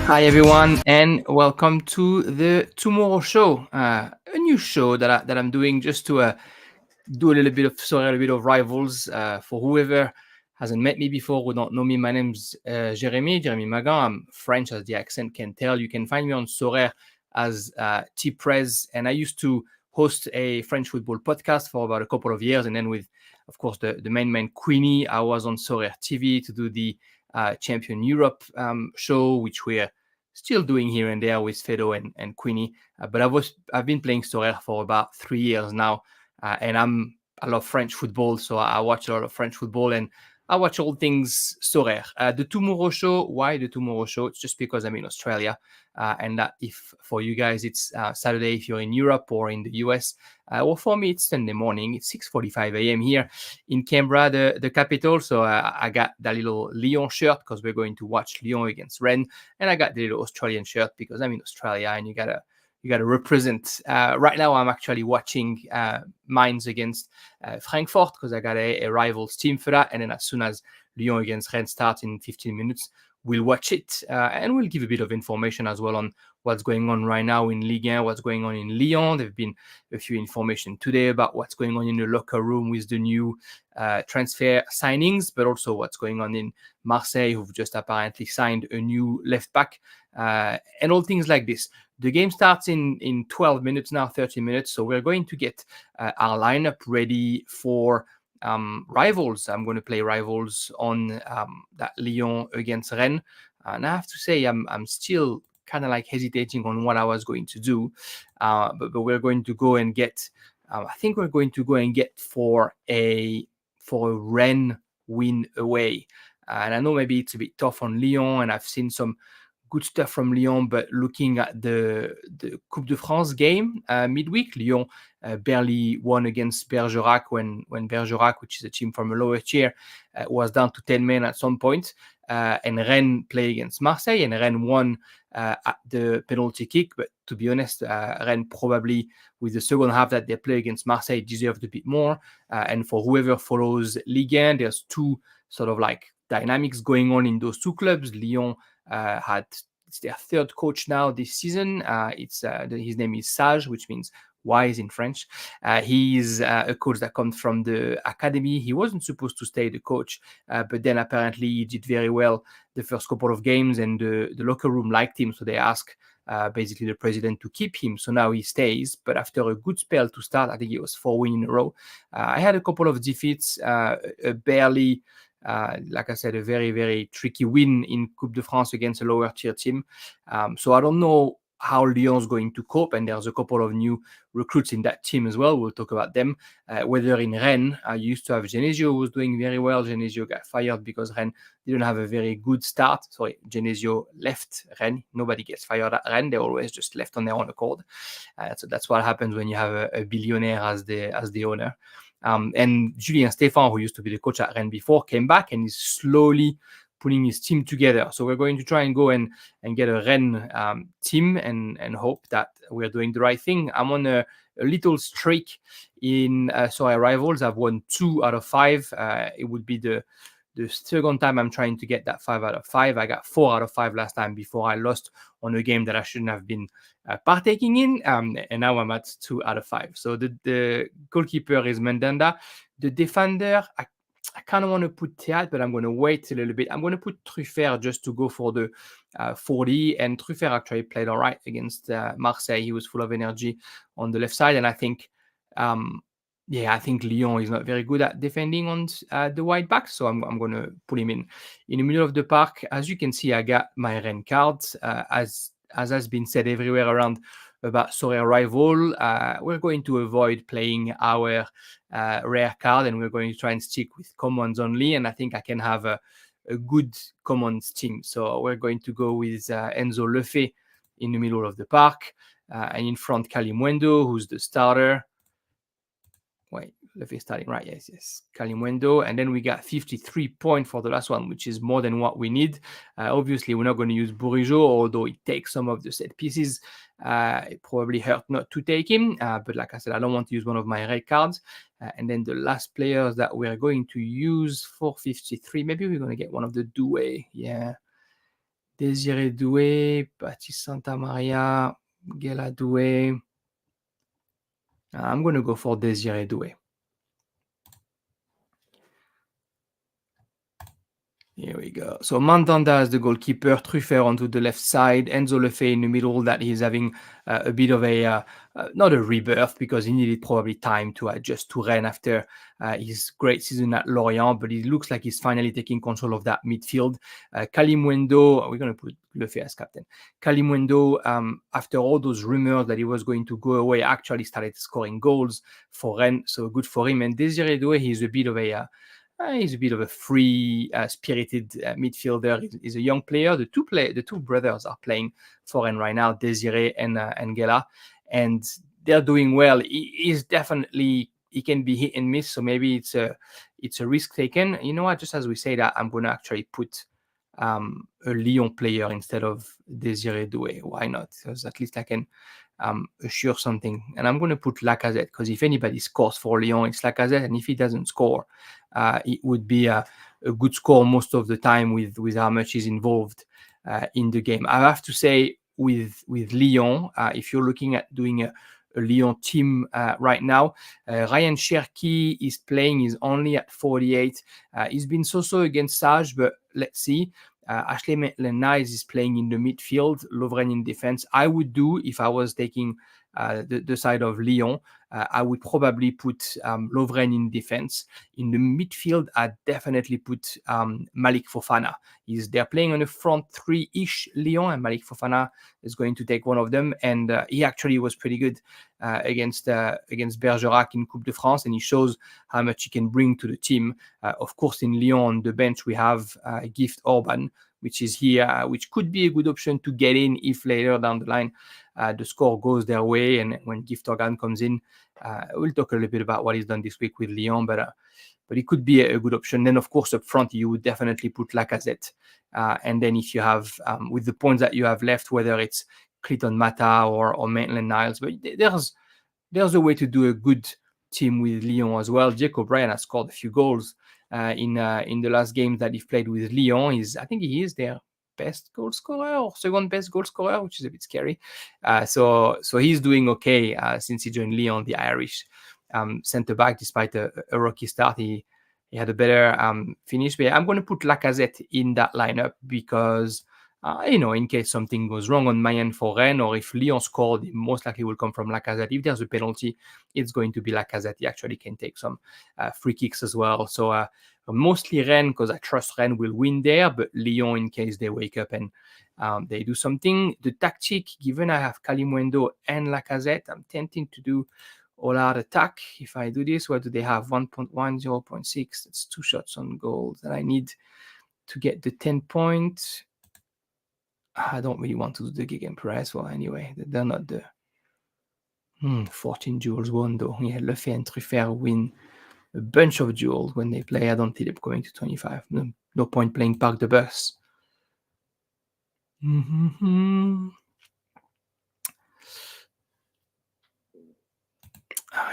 Hi everyone, and welcome to the Tomorrow Show, a new show that I'm doing just to do a little bit of sorry, a little bit of rivals for whoever hasn't met me before, who don't know me. My name's Jeremy Magan. I'm French, as the accent can tell. You can find me on Sorare as T-Prez, and I used to host a French football podcast for about a couple of years, and then with, of course, the main man Queenie, I was on Sorare TV to do the Champion Europe show, which we're still doing here and there with Fedo and Queenie. But I've been playing Sorare for about 3 years now, and I love French football, so I watch a lot of French football and I watch all things Sorare. The Tomorrow Show, why the Tomorrow Show? It's just because I'm in Australia, and that if for you guys it's Saturday if you're in Europe or in the US, or for me it's Sunday morning. It's 6:45 a.m. here in Canberra, the capital. So I got that little Lyon shirt because we're going to watch Lyon against Rennes, and I got the little Australian shirt because I'm in Australia, and you gotta represent. Right now, I'm actually watching Mainz against Frankfurt because I got a rivals team for that. And then as soon as Lyon against Rennes starts in 15 minutes, we'll watch it and we'll give a bit of information as well on what's going on right now in Ligue 1, what's going on in Lyon. There've been a few information today about what's going on in the locker room with the new transfer signings, but also what's going on in Marseille, who've just apparently signed a new left back, and all things like this. The game starts in 12 minutes now, 30 minutes. So we're going to get our lineup ready for rivals. I'm going to play rivals on that Lyon against Rennes. And I have to say, I'm still kind of like hesitating on what I was going to do. But we're going to go and get, I think we're going to go and get for a Rennes win away. And I know maybe it's a bit tough on Lyon, and I've seen some good stuff from Lyon, but looking at the Coupe de France game midweek, Lyon barely won against Bergerac when Bergerac, which is a team from a lower tier, was down to 10 men at some point. And Rennes played against Marseille, and Rennes won at the penalty kick. But to be honest, Rennes probably, with the second half that they play against Marseille, deserved a bit more. And for whoever follows Ligue 1, there's two sort of like dynamics going on in those two clubs. Lyon it's their third coach now this season. His name is Sage, which means wise in French. He's a coach that comes from the academy. He wasn't supposed to stay the coach, but then apparently he did very well the first couple of games, and the locker room liked him, so they asked basically the president to keep him. So now he stays, but after a good spell to start, I think it was 4 wins in a row. I had a couple of defeats, barely. Like I said, a very, very tricky win in Coupe de France against a lower tier team. So I don't know how Lyon's going to cope, and there's a couple of new recruits in that team as well. We'll talk about them. Whether in Rennes, I used to have Genesio, who was doing very well. Genesio got fired because Rennes didn't have a very good start. Sorry, Genesio left Rennes. Nobody gets fired at Rennes. They're always just left on their own accord. So that's what happens when you have a billionaire as the owner. And Julien Stéphan, who used to be the coach at Rennes before, came back and is slowly putting his team together. So we're going to try and go and get a Rennes team and hope that we're doing the right thing. I'm on a little streak in Sorare rivals. I've won 2 out of 5. It would be the second time I'm trying to get that 5 out of 5. I got 4 out of 5 last time before I lost on a game that I shouldn't have been partaking in. And now I'm at 2 out of 5. So the goalkeeper is Mandanda. The defender, I kind of want to put Théâtre, but I'm going to wait a little bit. I'm going to put Truffert just to go for the 40. And Truffert actually played all right against Marseille. He was full of energy on the left side. And I think I think Lyon is not very good at defending on the wide back, so I'm going to put him in the middle of the park. As you can see, I got my Rennes cards. As has been said everywhere around about Sorare rival, we're going to avoid playing our rare card, and we're going to try and stick with commons only. And I think I can have a good commons team. So we're going to go with Enzo Lefebvre in the middle of the park, and in front Kalimuendo, who's the starter. Wait, Lefebvre starting right. Yes. Kalimuendo. And then we got 53 points for the last one, which is more than what we need. Obviously, we're not going to use Bourigeaud, although it takes some of the set pieces. It probably hurt not to take him. But like I said, I don't want to use one of my red cards. And then the last players that we're going to use for 53, maybe we're going to get one of the Doué. Yeah. Désiré Doué, Baptiste Santamaria, Gela Doué. I'm going to go for Désiré Doué. Here we go. So Mandanda is the goalkeeper, Truffert onto the left side, Enzo Lefebvre in the middle, that he's having a bit of a, not a rebirth, because he needed probably time to adjust to Rennes after his great season at Lorient, but it looks like he's finally taking control of that midfield. Kalimundo, we're going to put Lefebvre as captain. Kalimundo, after all those rumors that he was going to go away, actually started scoring goals for Rennes, so good for him. And Désiré Doué, he's a bit of a free, spirited midfielder. He's a young player. The two brothers are playing for Rennes right now, Désiré and Gela, and they're doing well. He can be hit and miss, so maybe it's a risk taken. You know what? Just as we say that, I'm going to actually put a Lyon player instead of Désiré Doué. Why not? Because at least I can assure something. And I'm going to put Lacazette, because if anybody scores for Lyon, it's Lacazette. And if he doesn't score, it would be a good score most of the time with how much is involved in the game. I have to say, with Lyon, if you're looking at doing a Lyon team right now, Ryan Cherki is playing. He's only at 48. He's been so-so against Sage, but let's see. Ashley Maitland-Niles is playing in the midfield, Lovren in defense. I would do, if I was taking the side of Lyon, I would probably put Lovren in defense. In the midfield, I'd definitely put Malik Fofana. They're playing on a front three-ish Lyon, and Malik Fofana is going to take one of them. And he actually was pretty good against Bergerac in Coupe de France, and he shows how much he can bring to the team. Of course, in Lyon, on the bench, we have Gift Orban, which is here, which could be a good option to get in if later down the line the score goes their way. And when Gift Orban comes in, we'll talk a little bit about what he's done this week with Lyon, but it could be a good option. Then, of course, up front, you would definitely put Lacazette. And then if you have, with the points that you have left, whether it's Clayton Mata or Maitland-Niles, but there's a way to do a good team with Lyon as well. Jacob Ryan has scored a few goals in the last game that he played with Lyon. I think he is their best goal scorer or second best goal scorer, which is a bit scary. So he's doing okay since he joined Lyon, the Irish centre back. Despite a rocky start, he had a better finish. But I'm going to put Lacazette in that lineup because in case something goes wrong on my end for Rennes, or if Lyon scored, it most likely will come from Lacazette. If there's a penalty, it's going to be Lacazette. He actually can take some free kicks as well. So mostly Rennes, because I trust Rennes will win there, but Lyon in case they wake up and they do something. The tactic, given I have Kalimundo and Lacazette, I'm tempting to do all-out attack. If I do this, what do they have? 1.1, 0.6. That's 2 shots on goal that I need to get the 10 points. I don't really want to do the gegenpress. Well, anyway, they're not the 14 duels won, though. Yeah, Lefebvre and Truffert win a bunch of duels when they play. I don't think they're going to 25. No point playing Parc de Bus.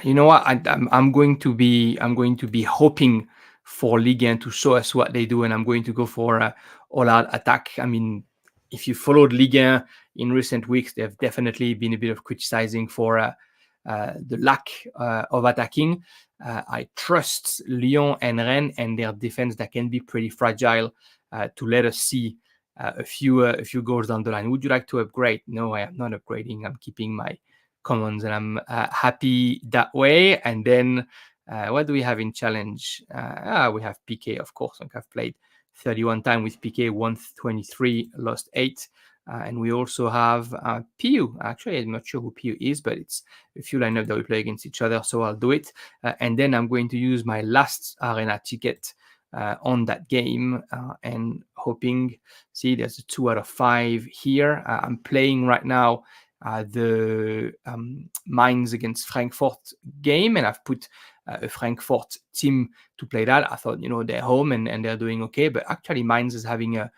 You know what? I'm going to be hoping for Ligue 1 to show us what they do, and I'm going to go for all-out attack. I mean, if you followed Ligue 1 in recent weeks, they've definitely been a bit of criticizing for the lack of attacking. I trust Lyon and Rennes and their defense that can be pretty fragile to let us see a few goals down the line. Would you like to upgrade? No, I am not upgrading. I'm keeping my commons, and I'm happy that way. And then what do we have in challenge? We have PK, of course. I've played 31 times with PK, won 23, lost 8. And we also have PU. Actually, I'm not sure who PU is, but it's a few lineup that we play against each other, so I'll do it. And then I'm going to use my last arena ticket on that game and hoping, see, there's a 2 out of 5 here. I'm playing right now the Mainz against Frankfurt game, and I've put a Frankfurt team to play that. I thought, they're home and they're doing okay, but actually Mainz is having a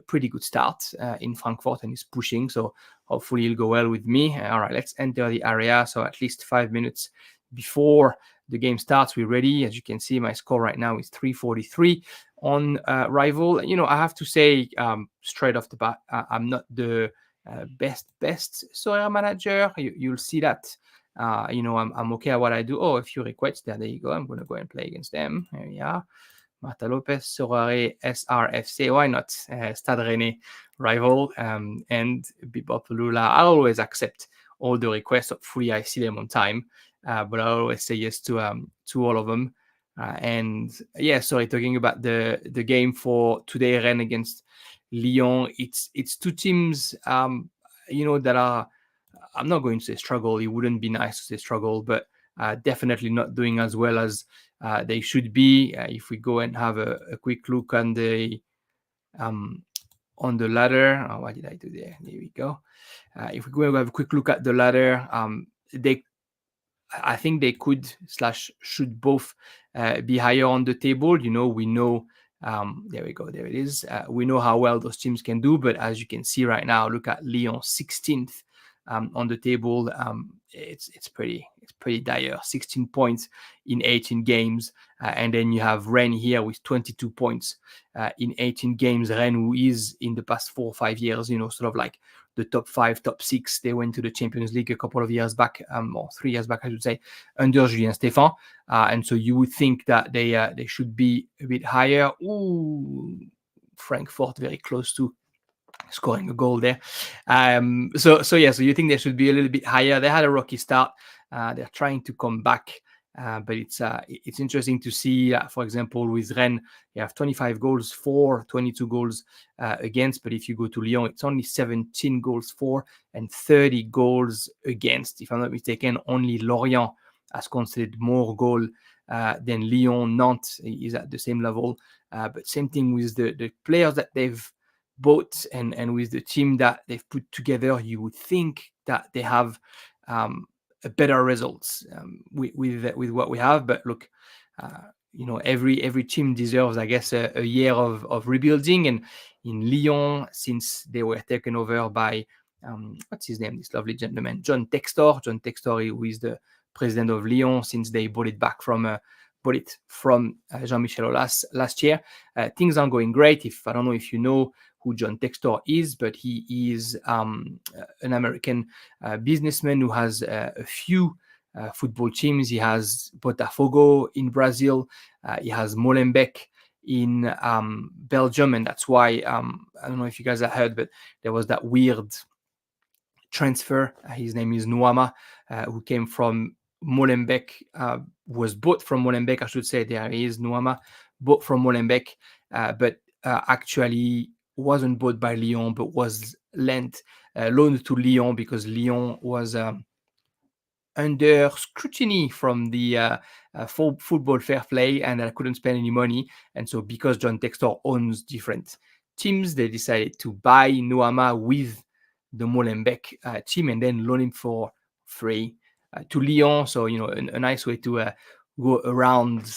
pretty good start in Frankfurt and is pushing, so hopefully it'll go well with me. All right, let's enter the area. So at least 5 minutes before the game starts, we're ready. As you can see, my score right now is 343 on Rival. I have to say, straight off the bat, I'm not the best Sorare manager. You'll see that. I'm okay at what I do. Oh, a few requests there. There you go. I'm going to go and play against them. Here we are. Marta Lopez, Sorare, SRFC. Why not? Stade Rennais rival. And Bebop Lula. I always accept all the requests. Hopefully, I see them on time. But I always say yes to all of them. And yeah, sorry, talking about the game for today, Rennes against Lyon. It's two teams, that are. I'm not going to say struggle. It wouldn't be nice to say struggle, but definitely not doing as well as they should be. If we go and have a quick look on the ladder, what did I do there? There we go. If we go and have a quick look at the ladder, I think they could / should both be higher on the table. We know. There we go. There it is. We know how well those teams can do, but as you can see right now, look at Lyon 16th on the table. It's pretty dire. 16 points in 18 games, and then you have Rennes here with 22 points in 18 games. Rennes, who is in the past 4 or 5 years, sort of like the top 5, top 6. They went to the Champions League a couple of years back, or 3 years back, I should say, under Julien Stéphan. And so you would think that they should be a bit higher. Ooh, Frankfurt very close to scoring a goal there. So you think they should be a little bit higher. They had a rocky start. They're trying to come back. But it's interesting to see, for example, with Rennes, you have 25 goals for, 22 goals against. But if you go to Lyon, it's only 17 goals for and 30 goals against. If I'm not mistaken, only Lorient has conceded more goal than Lyon. Nantes is at the same level. But same thing with the players that they've bought and with the team that they've put together, you would think that they have a better results with what we have. But look, every team deserves, I guess, a year of rebuilding. And in Lyon, since they were taken over by what's his name, this lovely gentleman, John Textor, who is the president of Lyon since they bought it from Jean-Michel Aulas last year. Things aren't going great. I don't know if you know who John Textor is, but he is an American businessman who has a few football teams. He has Botafogo in Brazil. He has Molenbeek in Belgium, and that's why I don't know if you guys have heard, but there was that weird transfer. His name is Nuama, who came from Molenbeek, was bought from Molenbeek, I should say. There he is, Nuama, bought from Molenbeek, but actually wasn't bought by Lyon, but was loaned to Lyon because Lyon was under scrutiny from the football fair play, and I couldn't spend any money. And so because John Textor owns different teams, they decided to buy Nuama with the Molenbeek team and then loan him for free to Lyon. So, a nice way to go around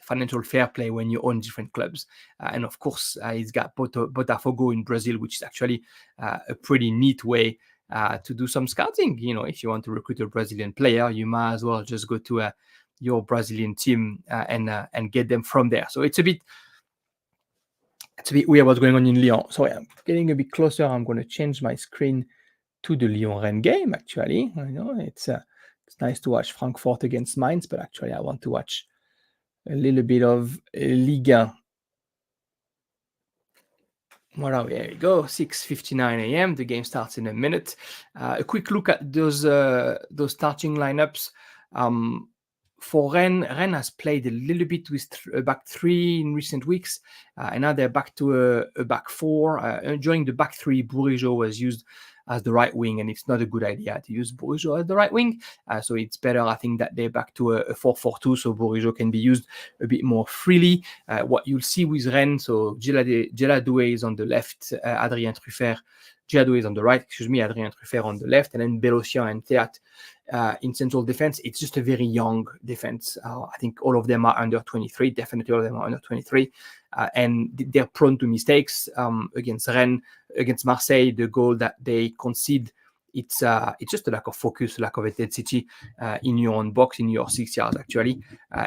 financial fair play when you own different clubs. And of course, he's got Botafogo in Brazil, which is actually a pretty neat way to do some scouting. If you want to recruit a Brazilian player, you might as well just go to your Brazilian team and get them from there. So it's a bit weird what's going on in Lyon. So I'm getting a bit closer. I'm going to change my screen to the Lyon-Rennes game, actually. It's nice to watch Frankfurt against Mainz, but actually I want to watch a little bit of Ligue 1. Well, there we go, 6:59 a.m. The game starts in a minute. A quick look at those starting lineups. For Rennes has played a little bit with a back three in recent weeks, and now they're back to a back four. During the back three, Bourigeaud was used as the right wing, and it's not a good idea to use Bourigeaud as the right wing. So it's better, I think, that they're back to a 4-4-2, so Bourigeaud can be used a bit more freely. What you'll see with Rennes, so Djeladoué is on the left, Adrien Truffert. Djeladoué is on the right, Adrien Truffert on the left, and then Bélocian and Théat in central defense. It's just a very young defense. I think all of them are under 23. Definitely all of them are under 23. And they're prone to mistakes. Against Rennes, against Marseille, the goal that they concede it's just a lack of focus, lack of intensity in your own box, in your 6 yards actually,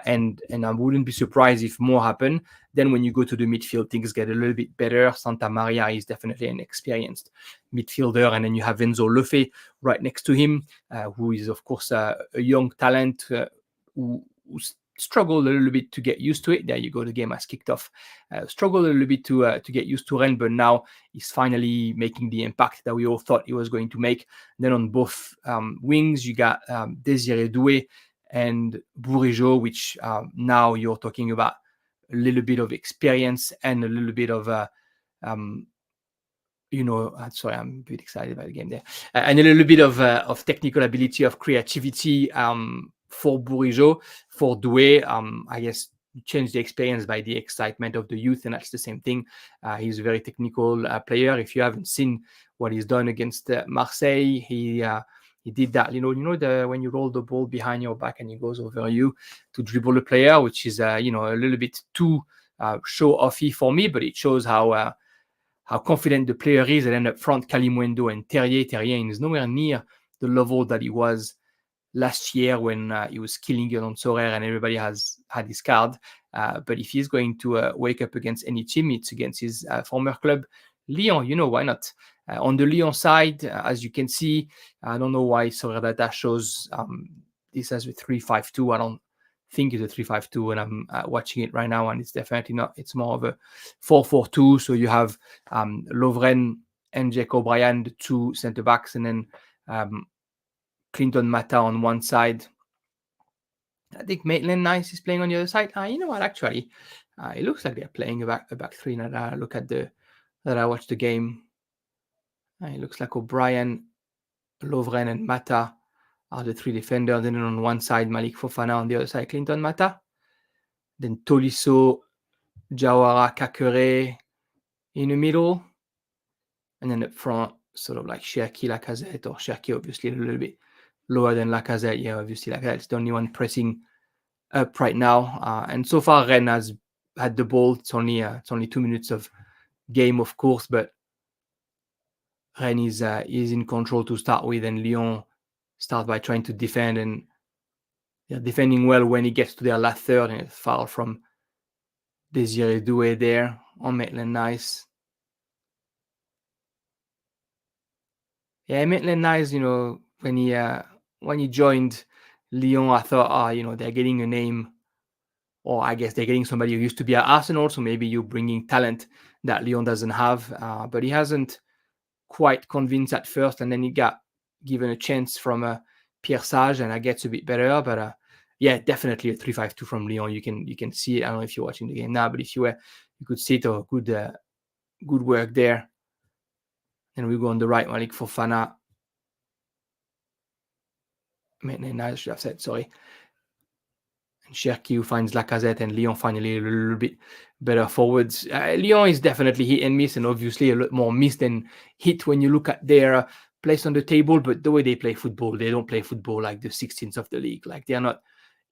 and I wouldn't be surprised if more happen. Then when you go to the midfield, things get a little bit better. Santa Maria is definitely an experienced midfielder, and then you have Enzo Lefe right next to him, who is of course a young talent who struggled a little bit to get used to it. There you go, the game has kicked off. Struggled a little bit to get used to Rennes, but now he's finally making the impact that we all thought he was going to make. Then on both wings, you got Désiré Doué and Bourigeaud, which now you're talking about a little bit of experience and a little bit of sorry, I'm a bit excited about the game there, and a little bit of technical ability, of creativity for Bourigeaud. For Doué, I guess you change the experience by the excitement of the youth, and that's the same thing. He's a very technical player. If you haven't seen what he's done against Marseille, he did that. When you roll the ball behind your back and he goes over you to dribble a player, which is a little bit too show-offy for me, but it shows how confident the player is. And then up front, Kalimundo and Terrier is nowhere near the level that he was last year when he was killing it on Sorare and everybody has had his card. But if he's going to wake up against any team, it's against his former club, Lyon. Why not? On the Lyon side, as you can see, I don't know why Sorare Data shows this as a 3-5-2. I don't think it's a 3-5-2 when I'm watching it right now, and it's definitely not. It's more of a 4-4-2. So you have Lovren and Jake O'Brien, the two center backs, and then Clinton Mata on one side. I think Maitland-Nice is playing on the other side. You know what? Actually, it looks like they're playing a back three. Now that I look at that I watched the game, it looks like O'Brien, Lovren, and Mata are the three defenders. Then on one side, Malik Fofana, on the other side, Clinton Mata. Then Tolisso, Jawara, Kakere in the middle. And then up front, sort of like Cherki, Lacazette, or Cherki obviously a little bit lower than Lacazette. Yeah, obviously Lacazette's the only one pressing up right now. And so far, Rennes has had the ball. It's only 2 minutes of game, of course, but Rennes is in control to start with, and Lyon start by trying to defend, and they're defending well when it gets to their last third, and it's foul from Désiré Doué there on Maitland-Nice. Yeah, Maitland-Nice, when he joined Lyon, I thought, they're getting a name, or I guess they're getting somebody who used to be at Arsenal, so maybe you're bringing talent that Lyon doesn't have, but he hasn't quite convinced at first, and then he got given a chance from Pierre Sage, and that gets a bit better. But yeah, definitely a 3-5-2 from Lyon. You can see it. I don't know if you're watching the game now, but if you were, you could see it. Good work there. And we go on the right, Malik Fofana. I should have said, sorry. And Cherki, who finds Lacazette, and Lyon finally a little bit better forwards. Lyon is definitely hit and miss, and obviously a lot more miss than hit when you look at their place on the table. But the way they play football, they don't play football like the 16th of the league. Like, they're not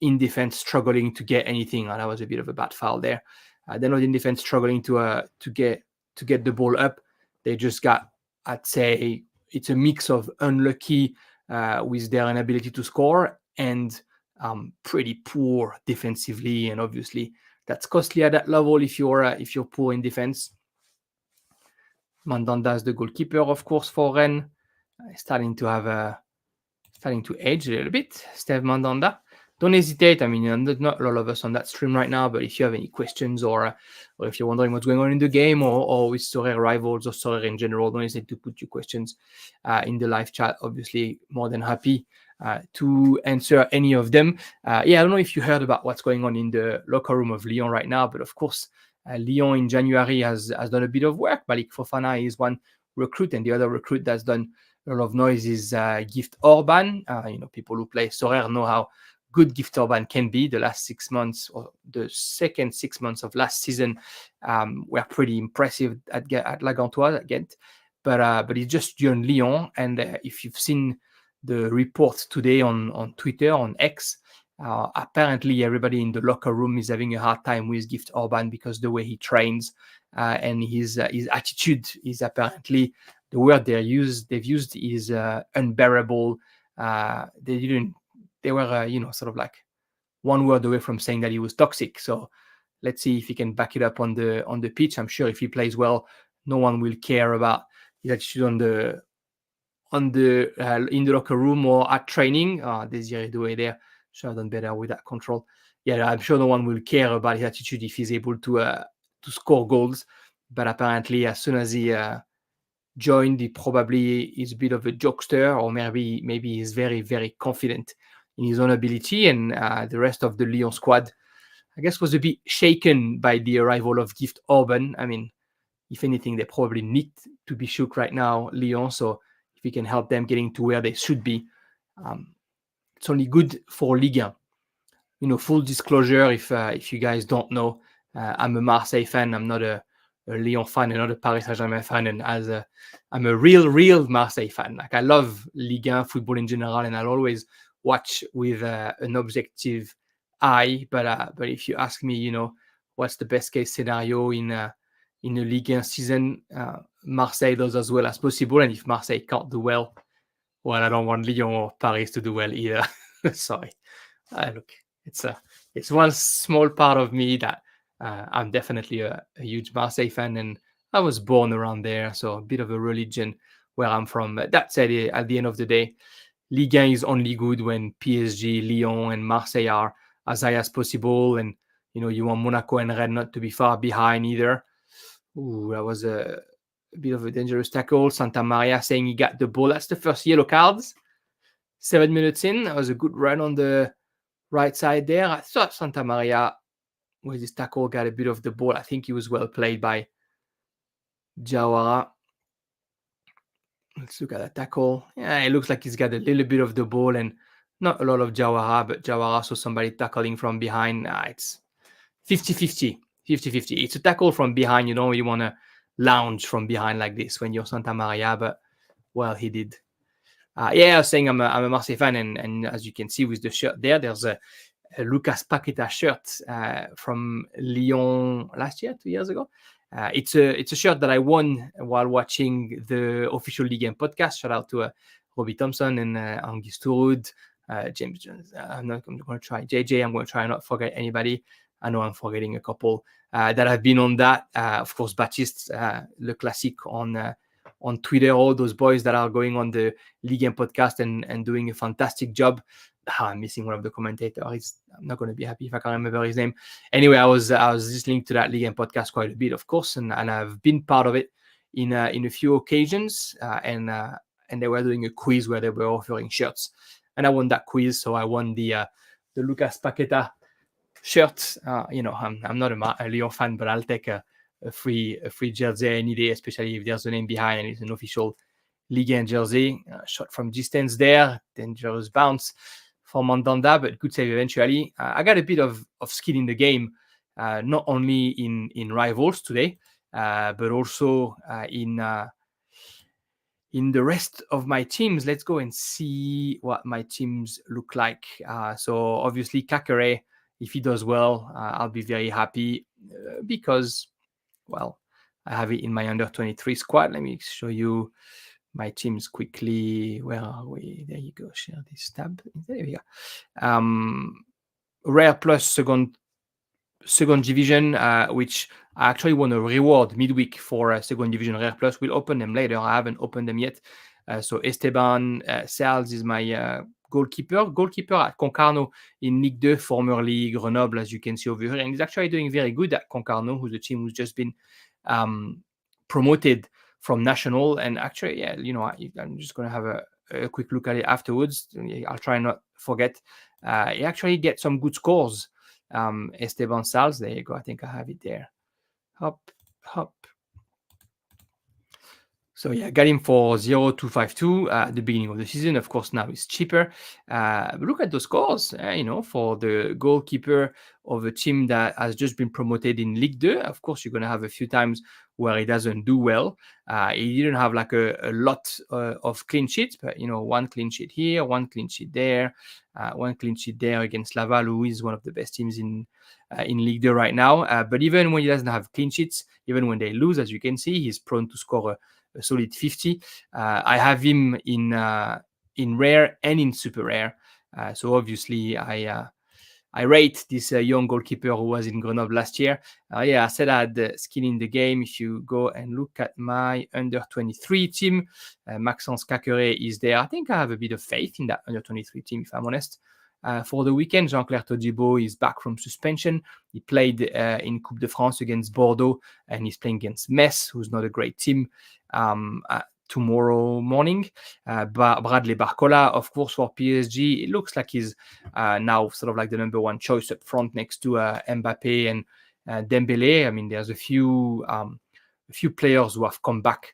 in defense struggling to get anything. That was a bit of a bad foul there. They're not in defense struggling to get the ball up. They just got, I'd say, it's a mix of unlucky with their inability to score and pretty poor defensively, and obviously that's costly at that level if you're poor in defense. Mandanda is the goalkeeper, of course, for Rennes. Starting to age a little bit. Steve Mandanda. Don't hesitate. I mean, there's not a lot of us on that stream right now, but if you have any questions or if you're wondering what's going on in the game or with Sorare rivals or Sorare in general, don't hesitate to put your questions in the live chat. Obviously, more than happy to answer any of them. I don't know if you heard about what's going on in the locker room of Lyon right now, but of course, Lyon in January has done a bit of work. Malik Fofana is one recruit, and the other recruit that's done a lot of noise is Gift Orban. People who play Sorare know how good Gift Orban can be. The last 6 months, or the second 6 months of last season, were pretty impressive at La Gantoise at Ghent. But he's just joined Lyon, and if you've seen the report today on Twitter, on X, apparently everybody in the locker room is having a hard time with Gift Orban because the way he trains and his attitude is apparently the word they've used is unbearable. They were sort of like one word away from saying that he was toxic. So let's see if he can back it up on the pitch. I'm sure if he plays well, no one will care about his attitude in the locker room or at training. Desiree Doué there should have done better with that control. Yeah, I'm sure no one will care about his attitude if he's able to score goals. But apparently, as soon as he joined, he probably is a bit of a jokester, or maybe he's very, very confident in his own ability. And the rest of the Lyon squad, I guess, was a bit shaken by the arrival of Gift Orban. I mean, if anything, they probably need to be shook right now, Lyon. So if we can help them getting to where they should be, it's only good for Ligue 1. Full disclosure, if you guys don't know, I'm a Marseille fan. I'm not a Lyon fan and not a Paris Saint-Germain fan. And I'm a real Marseille fan. Like, I love Ligue 1 football in general, and I'll always watch with an objective eye. But if you ask me, what's the best case scenario in a Ligue 1 season, Marseille does as well as possible. And if Marseille can't do well, I don't want Lyon or Paris to do well either. Sorry. Look, it's one small part of me that I'm definitely a huge Marseille fan, and I was born around there, so a bit of a religion where I'm from. That said, at the end of the day, Ligue 1 is only good when PSG, Lyon, and Marseille are as high as possible, and you want Monaco and Rennes not to be far behind either. Ooh, that was a bit of a dangerous tackle. Santa Maria saying he got the ball. That's the first yellow cards. 7 minutes in, that was a good run on the right side there. I thought Santa Maria, with his tackle, got a bit of the ball. I think he was well played by Jawara. Let's look at the tackle. Yeah, it looks like he's got a little bit of the ball and not a lot of Jawara, but Jawara saw somebody tackling from behind. It's 50-50. 50-50. It's a tackle from behind. You want to lounge from behind like this when you're Santa Maria, but, well, he did. I was saying I'm a Marseille fan, and as you can see with the shirt there's a Lucas Paqueta shirt from Lyon last year, 2 years ago. It's a shirt that I won while watching the official Ligue 1 podcast. Shout out to Robbie Thompson and Angus Turud, James Jones. I'm going to try JJ. I'm going to try not forget anybody. I know I'm forgetting a couple that have been on that. Of course, Baptiste, Le Classique on Twitter, all those boys that are going on the Ligue 1 podcast and doing a fantastic job. I'm missing one of the commentators. I'm not going to be happy if I can't remember his name. Anyway, I was listening to that Ligue 1 podcast quite a bit, of course, and I've been part of it in a few occasions, and they were doing a quiz where they were offering shirts, and I won that quiz, so I won the Lucas Paqueta shirt. I'm not a Lyon fan, but I'll take a free jersey any day, especially if there's a name behind and it's an official Ligue 1 jersey. Shot from distance there, dangerous bounce for Mandanda, but good save eventually. I got a bit of skin in the game, not only in rivals today, but also in the rest of my teams. Let's go and see what my teams look like. So obviously Kakare, if he does well, I'll be very happy because, well, I have it in my under 23 squad. Let me show you my teams quickly. Where are we? There you go. Share this tab. There we go. Rare Plus second division, which I actually won a reward midweek for second division Rare Plus. We'll open them later. I haven't opened them yet. So Esteban Sales is my goalkeeper at Concarneau in Ligue 2, formerly Grenoble, as you can see over here. And he's actually doing very good at Concarneau, who's a team who's just been promoted from national. And actually, I'm just going to have a quick look at it afterwards. I'll try and not forget. He actually gets some good scores. Esteban Sales, there you go. I think I have it there. Hop. So yeah, got him for 0.252 at the beginning of the season. Of course, now it's cheaper. But look at those scores, for the goalkeeper of a team that has just been promoted in Ligue 2. Of course, you're going to have a few times where he doesn't do well. He didn't have like a lot of clean sheets, but, one clean sheet here, one clean sheet there, one clean sheet there against Laval, who is one of the best teams in Ligue 2 right now. But even when he doesn't have clean sheets, even when they lose, as you can see, he's prone to score a solid 50. I have him in rare and in super rare. So obviously I rate this young goalkeeper who was in Grenoble last year. I said I had skin in the game. If you go and look at my under 23 team, Maxence Caqueret is there. I think I have a bit of faith in that under 23 team, if I'm honest. For the weekend, Jean-Claire Todibo is back from suspension. He played in Coupe de France against Bordeaux, and he's playing against Metz, who's not a great team, tomorrow morning. Bradley Barcola, of course, for PSG. It looks like he's now sort of like the number one choice up front next to Mbappe and Dembele. I mean, there's a few players who have come back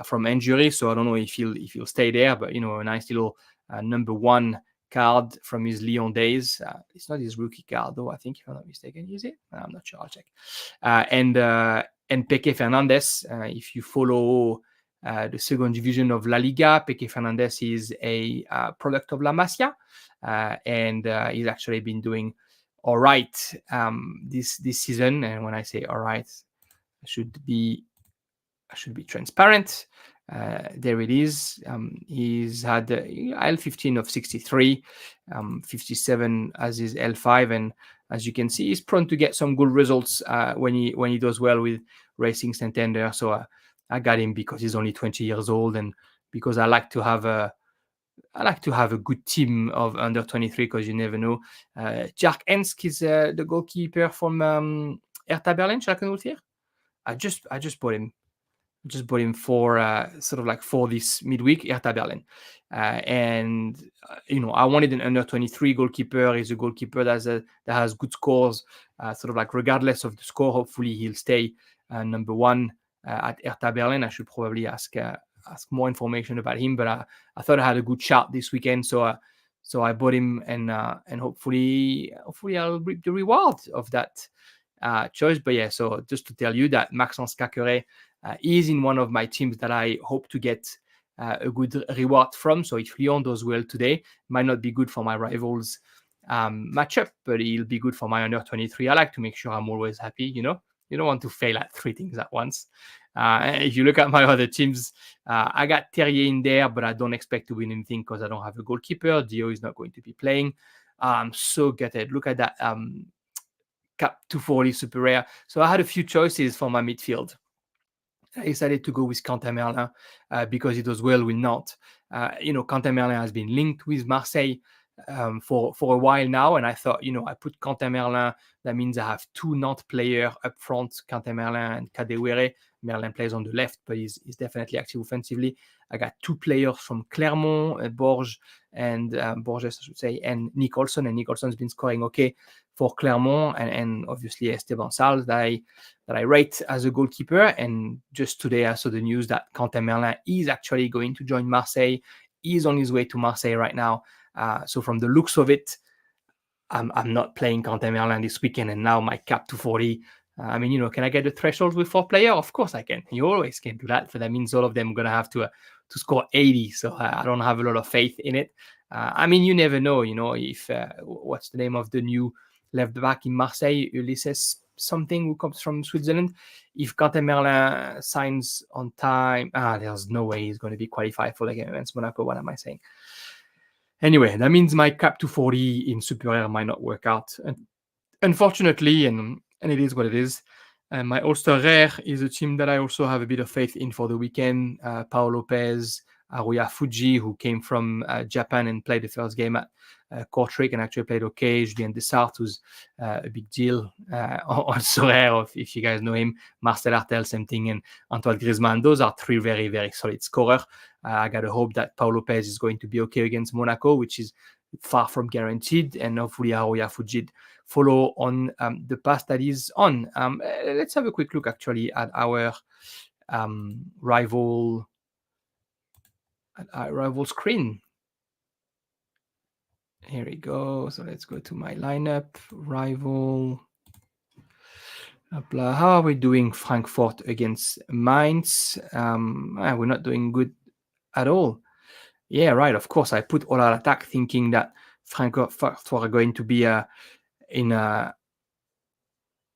from injury, so I don't know if he'll stay there. But a nice little number one card from his Lyon days. It's not his rookie card though, I think, if I'm not mistaken. Is it? I'm not sure. I'll check. And Peque Fernandez. If you follow the second division of La Liga, Peque Fernandez is a product of La Masia, and he's actually been doing all right this season. And when I say all right, I should be transparent. There it is. He's had L15 of 63, 57 as his L5, and as you can see, he's prone to get some good results when he does well with Racing Santander. So I got him because he's only 20 years old, and because I like to have a good team of under 23, because you never know. Tjark Ensk is the goalkeeper from Hertha Berlin. Schalke 04. I just bought him. Just bought him for sort of like for this midweek, Hertha Berlin. And I wanted an under 23 goalkeeper. He's a goalkeeper that has good scores, sort of like regardless of the score. Hopefully he'll stay number one at Hertha Berlin. I should probably ask more information about him, but I thought I had a good shot this weekend, so I bought him, and hopefully I'll reap the reward of that choice. But yeah, so just to tell you that Maxence Caqueret is in one of my teams that I hope to get a good reward from. So if Lyon does well today, might not be good for my rivals matchup, but it'll be good for my under 23. I like to make sure I'm always happy. You don't want to fail at three things at once. If you look at my other teams, I got Terrier in there, but I don't expect to win anything because I don't have a goalkeeper. Dio is not going to be playing. I'm so gutted. Look at that cap 240 super rare. So I had a few choices for my midfield. I decided to go with Quentin Merlin because he does well with Nantes. Quentin Merlin has been linked with Marseille for a while now, and I thought, I put Quentin Merlin. That means I have two Nantes players up front, Quentin Merlin and Kadewere. Merlin plays on the left, but he's definitely active offensively. I got two players from Clermont, Borges, and Borges, I should say, and Nicholson. And Nicholson's been scoring okay for Clermont, and obviously Esteban Sal that I rate as a goalkeeper. And just today I saw the news that Quentin Merlin is actually going to join Marseille. He's on his way to Marseille right now. So from the looks of it, I'm not playing Quentin Merlin this weekend, and now my cap 240. Can I get the threshold with 4 players? Of course I can. You always can do that, but that means all of them are going to have to score 80. So I don't have a lot of faith in it. You never know, if what's the name of the new left back in Marseille, Ulysses something, who comes from Switzerland. If Quentin Merlin signs on time, there's no way he's going to be qualified for the game against Monaco. What am I saying? Anyway, that means my cap 240 in Super Rare might not work out. Unfortunately, and it is what it is. My Ulster Rare is a team that I also have a bit of faith in for the weekend. Paolo Lopez, Aruya Fuji, who came from Japan and played the first game at Kortrijk and actually played okay. Julien Dessart, who's a big deal on Sorare, if you guys know him. Marcel Artel, same thing, and Antoine Griezmann. Those are 3 very, very solid scorers. I got to hope that Paolo Lopez is going to be okay against Monaco, which is far from guaranteed, and hopefully Aruya Fuji follow on the path that is on. Let's have a quick look actually at our rival screen. Here we go. So let's go to my lineup. Rival. How are we doing Frankfurt against Mainz? We're not doing good at all. Yeah, right. Of course, I put all out attack thinking that Frankfurt were going to be in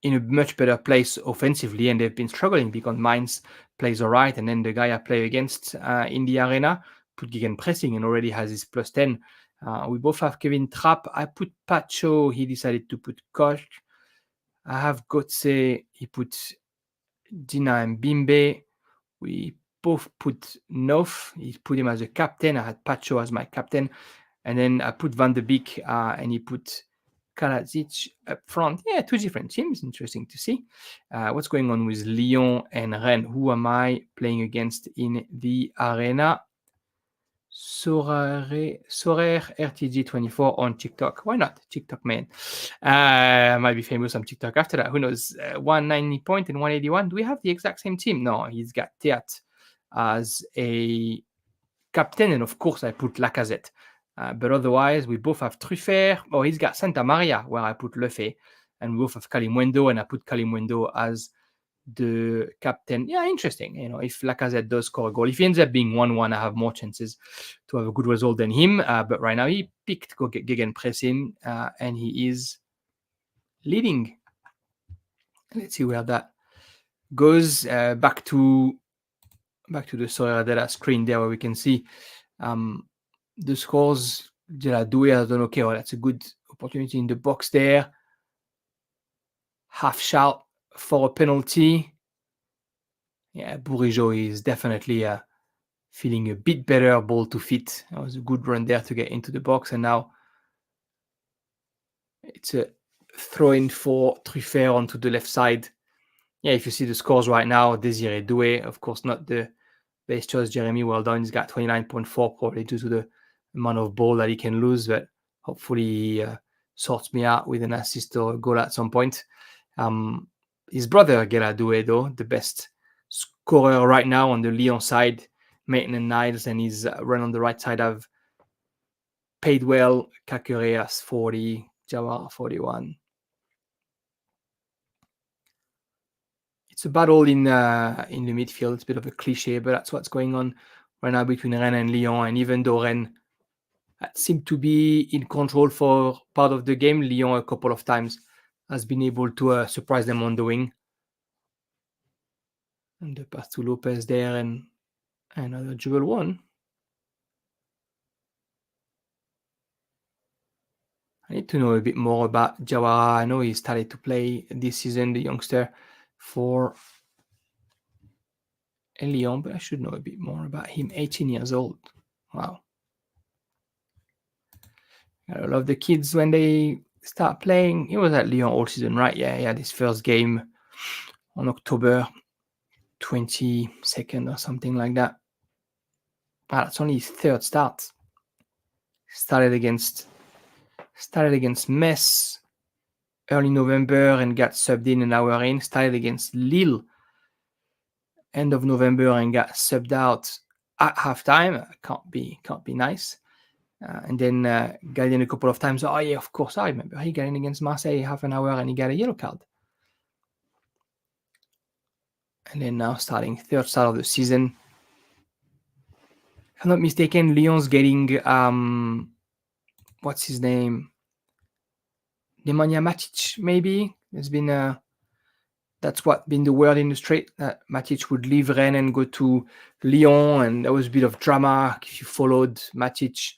in a much better place offensively, and they've been struggling because Mainz plays all right, and then the guy I play against in the arena put gegen pressing and already has his plus 10. We both have Kevin Trapp. I put Pacho. He decided to put Koch. I have Gotze. He put Dina and Bimbe. We both put Nof. He put him as a captain. I had Pacho as my captain. And then I put Van de Beek and he put Kaladzic up front. Yeah, two different teams. Interesting to see. What's going on with Lyon and Rennes? Who am I playing against in the arena? Sorare RTG24 on TikTok. Why not? TikTok man. Might be famous on TikTok after that. Who knows? 190 point and 181. Do we have the exact same team? No, he's got Teat as a captain, and of course I put Lacazette. But otherwise, we both have Truffert. Oh, he's got Santa Maria, where I put Lefebvre, and we both have Kalimundo, and I put Kalimundo as the captain. Yeah, interesting. If Lacazette does score a goal, if he ends up being 1-1, I have more chances to have a good result than him. But right now, he picked Gegenpressing, and he is leading. Let's see where that goes. Back to the Sorare screen there, where we can see the scores. Geladoué has done okay. Well, that's a good opportunity in the box there. Half shout for a penalty. Yeah, Bourigeaud is definitely feeling a bit better. Ball to feet. That was a good run there to get into the box. And now it's a throw-in for Truffert onto the left side. Yeah, if you see the scores right now, Désiré Doué, of course, not the best choice. Jeremy, well done. He's got 29.4, probably due to the amount of ball that he can lose, but hopefully he sorts me out with an assist or a goal at some point. His brother, Geladoué, though, the best scorer right now on the Lyon side, Maitland Niles, and his run on the right side have paid well. Caceres 40, Jawar 41. It's a battle in the midfield. It's a bit of a cliche, but that's what's going on right now between Rennes and Lyon. And even though Rennes seemed to be in control for part of the game, Lyon a couple of times has been able to surprise them on the wing. And the pass to Lopez there, and another duel one. I need to know a bit more about Jawara. I know he started to play this season, the youngster, for Lyon, but I should know a bit more about him. 18 years old. Wow. I love the kids when they start playing. He was at Lyon all season, right? Yeah, he had his first game on October 22nd or something like that. That's only his third start. Started against Metz early November and got subbed in an hour in. Started against Lille end of November and got subbed out at halftime. Can't be nice. And then got in a couple of times. Oh yeah, of course I remember. He got in against Marseille half an hour and he got a yellow card. And then now starting third start of the season. If I'm not mistaken, Lyon's getting what's his name? Nemanja Matic, maybe. There's been that's what been the word in the street, that Matic would leave Rennes and go to Lyon, and there was a bit of drama. If you followed, Matic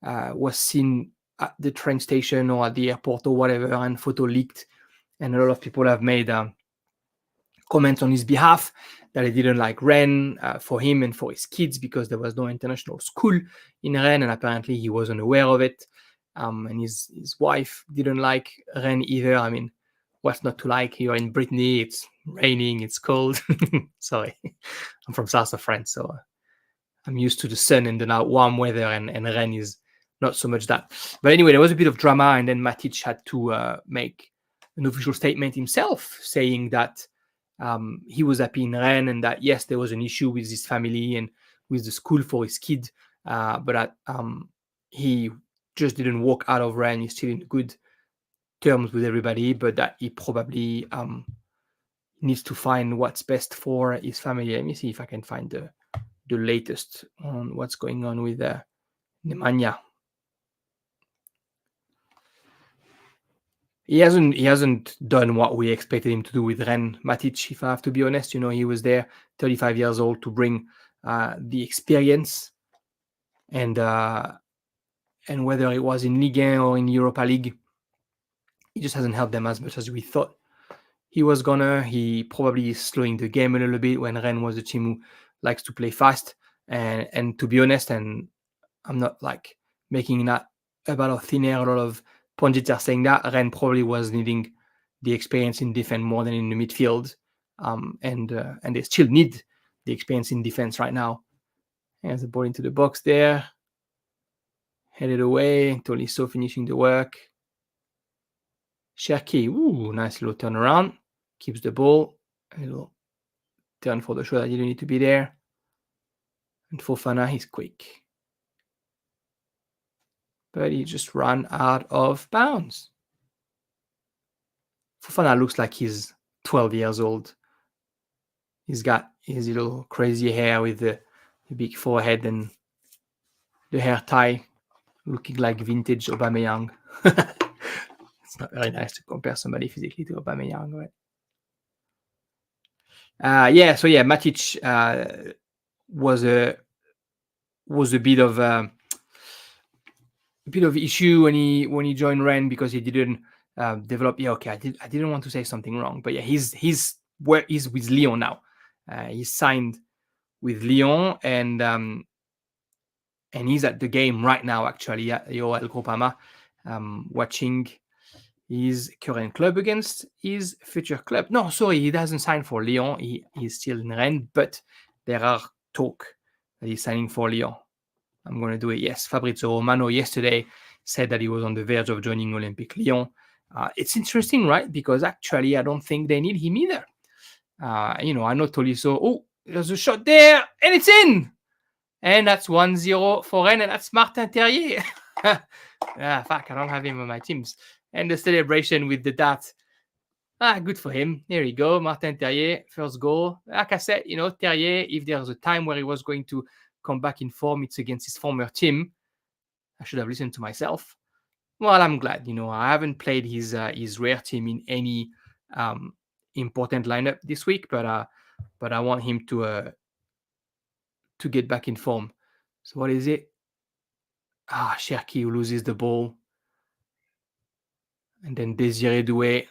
was seen at the train station or at the airport or whatever, and photo leaked, and a lot of people have made comments on his behalf that they didn't like Rennes for him and for his kids because there was no international school in Rennes, and apparently he wasn't aware of it. And his wife didn't like Rennes either. I mean, what's not to like? You're in Brittany, it's raining, it's cold. Sorry, I'm from south of France, so I'm used to the sun and the now warm weather, and Rennes is not so much that. But anyway, there was a bit of drama, and then Matic had to make an official statement himself saying that he was happy in Rennes and that, yes, there was an issue with his family and with the school for his kid, but that he just didn't walk out of Rennes. He's still in good terms with everybody, but that he probably needs to find what's best for his family. Let me see if I can find the latest on what's going on with Nemanja. He hasn't done what we expected him to do with Rennes. Matic, if I have to be honest, he was there, 35 years old, to bring the experience, and whether it was in Ligue 1 or in Europa League, he just hasn't helped them as much as we thought he was gonna. He probably is slowing the game a little bit when Rennes was a team who likes to play fast. And to be honest, and I'm not like making that about a thin air. A lot of pundits are saying that Rennes probably was needing the experience in defense more than in the midfield, and they still need the experience in defense right now. There's the ball into the box there, headed away. Tolisso finishing the work. Cherki, nice little turnaround, keeps the ball. A little turn for the shot that didn't need to be there. And Fofana, he's quick, but he just ran out of bounds. Fofana looks like he's 12 years old. He's got his little crazy hair with the big forehead and the hair tie, looking like vintage Aubameyang. It's not very nice to compare somebody physically to Aubameyang, right? Matic was a bit of issue when he joined Rennes because he didn't develop. I didn't want to say something wrong, but he's with Lyon now. He's signed with Lyon, and he's at the game right now, actually, at OL Groupama, watching his current club against his future club. No, sorry, he doesn't sign for Lyon. He's still in Rennes, but there are talk that he's signing for Lyon. I'm going to do it. Yes, Fabrizio Romano yesterday said that he was on the verge of joining Olympique Lyon. It's interesting, right? Because actually, I don't think they need him either. I know Tolisso. Oh, there's a shot there, and it's in! And that's 1-0 for Rennes, and that's Martin Terrier. Fuck, I don't have him on my teams. And the celebration with the dart. Good for him. There you go, Martin Terrier, first goal. Like I said, Terrier, if there's a time where he was going to come back in form, it's against his former team. I should have listened to myself. Well, I'm glad. I haven't played his rare team in any important lineup this week, but I want him to get back in form. So what is it? Cherki who loses the ball, and then Désiré Doué.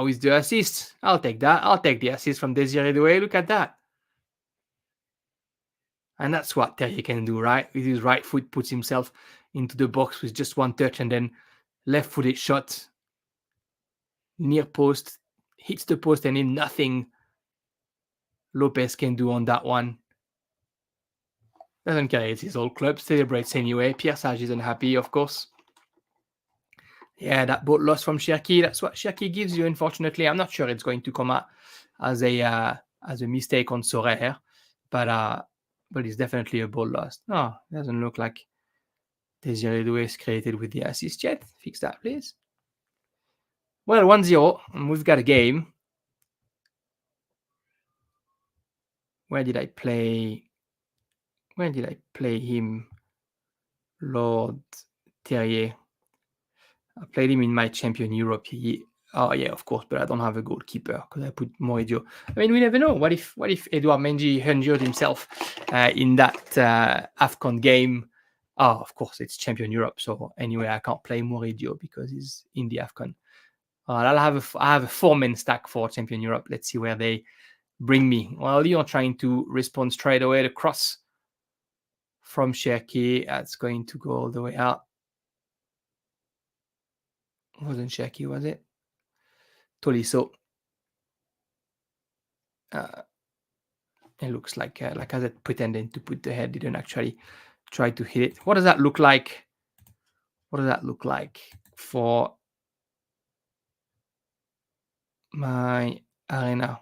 With the assist. I'll take that. I'll take the assist from Désiré Doué. Look at that. And that's what Terrier can do, right? With his right foot, puts himself into the box with just one touch, and then left-footed shot, near post, hits the post, and in nothing Lopez can do on that one. Doesn't care, it's his old club, celebrates anyway. Pierre Sage isn't happy, of course. Yeah, that ball lost from Cherki. That's what Cherki gives you, unfortunately. I'm not sure it's going to come out as a mistake on Sorare, but it's definitely a ball lost. No, it doesn't look like Désiré Doué is created with the assist yet. Fix that, please. Well, 1-0, and we've got a game. Where did I play him? Lord Terrier. I played him in my Champion Europe. Of course, but I don't have a goalkeeper because I put Moridio. I mean, we never know. What if Edouard Mendy injured himself in that AFCON game? Of course, it's Champion Europe. So anyway, I can't play Moridio because he's in the AFCON. I have a 4-man stack for Champion Europe. Let's see where they bring me. Well, Lyon trying to respond straight away. The cross from Cherki. That's going to go all the way out. It wasn't Cherki, was it? Tolisso. It looks like I said, pretending to put the head, didn't actually try to hit it. What does that look like? What does that look like for my arena?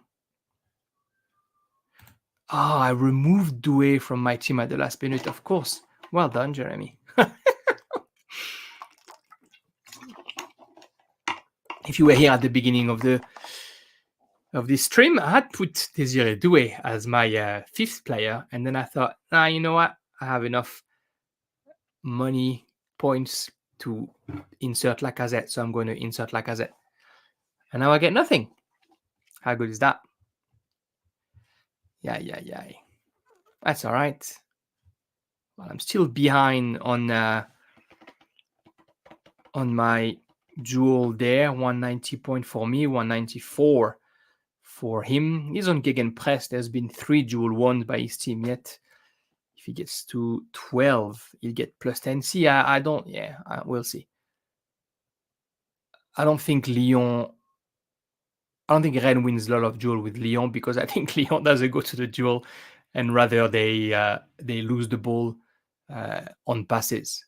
I removed Doué from my team at the last minute, of course. Well done, Jeremy. If you were here at the beginning of this stream, I had put Désiré Doué as my fifth player, and then I thought, you know what? I have enough money, points, to insert Lacazette, so I'm going to insert Lacazette. And now I get nothing. How good is that? Yeah. That's all right. Well, I'm still behind on my duel there. 190 point for me, 194 for him. He's on Gegenpress. There's been 3 duel won by his team yet. If he gets to 12, he'll get plus 10. See, I don't, we'll see. I don't think Rennes wins a lot of duel with Lyon because I think Lyon doesn't go to the duel and rather they lose the ball on passes.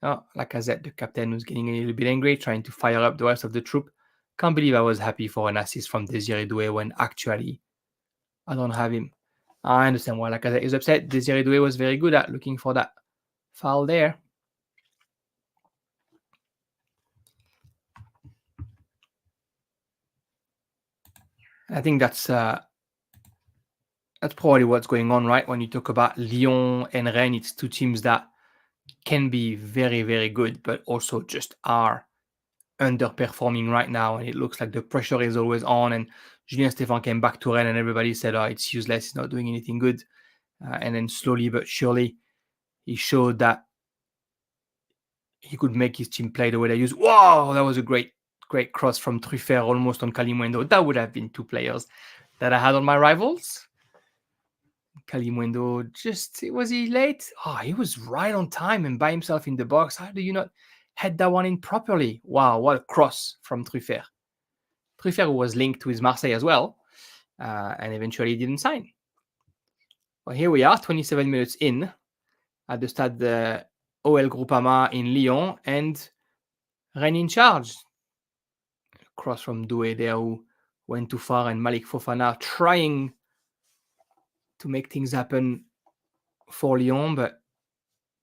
Oh, Lacazette, the captain, was getting a little bit angry, trying to fire up the rest of the troop. Can't believe I was happy for an assist from Désiré Doué when actually I don't have him. I understand why Lacazette is upset. Désiré Doué was very good at looking for that foul there. I think that's probably what's going on, right? When you talk about Lyon and Rennes, it's 2 teams that can be very, very good, but also just are underperforming right now. And it looks like the pressure is always on. And Julien Stéphan came back to Rennes and everybody said, oh, it's useless. It's not doing anything good. And then slowly but surely, he showed that he could make his team play the way they use. Wow, that was a great cross from Truffert almost on Kalimundo. That would have been 2 players that I had on my rivals. Kalimundo was he late? Oh, he was right on time and by himself in the box. How do you not head that one in properly? Wow, what a cross from Truffert. Truffert was linked with Marseille as well and eventually didn't sign. Well, here we are, 27 minutes in at the Stade OL Groupama in Lyon and Rennes in charge. Cross from Doué there who went too far and Malik Fofana trying to make things happen for Lyon, but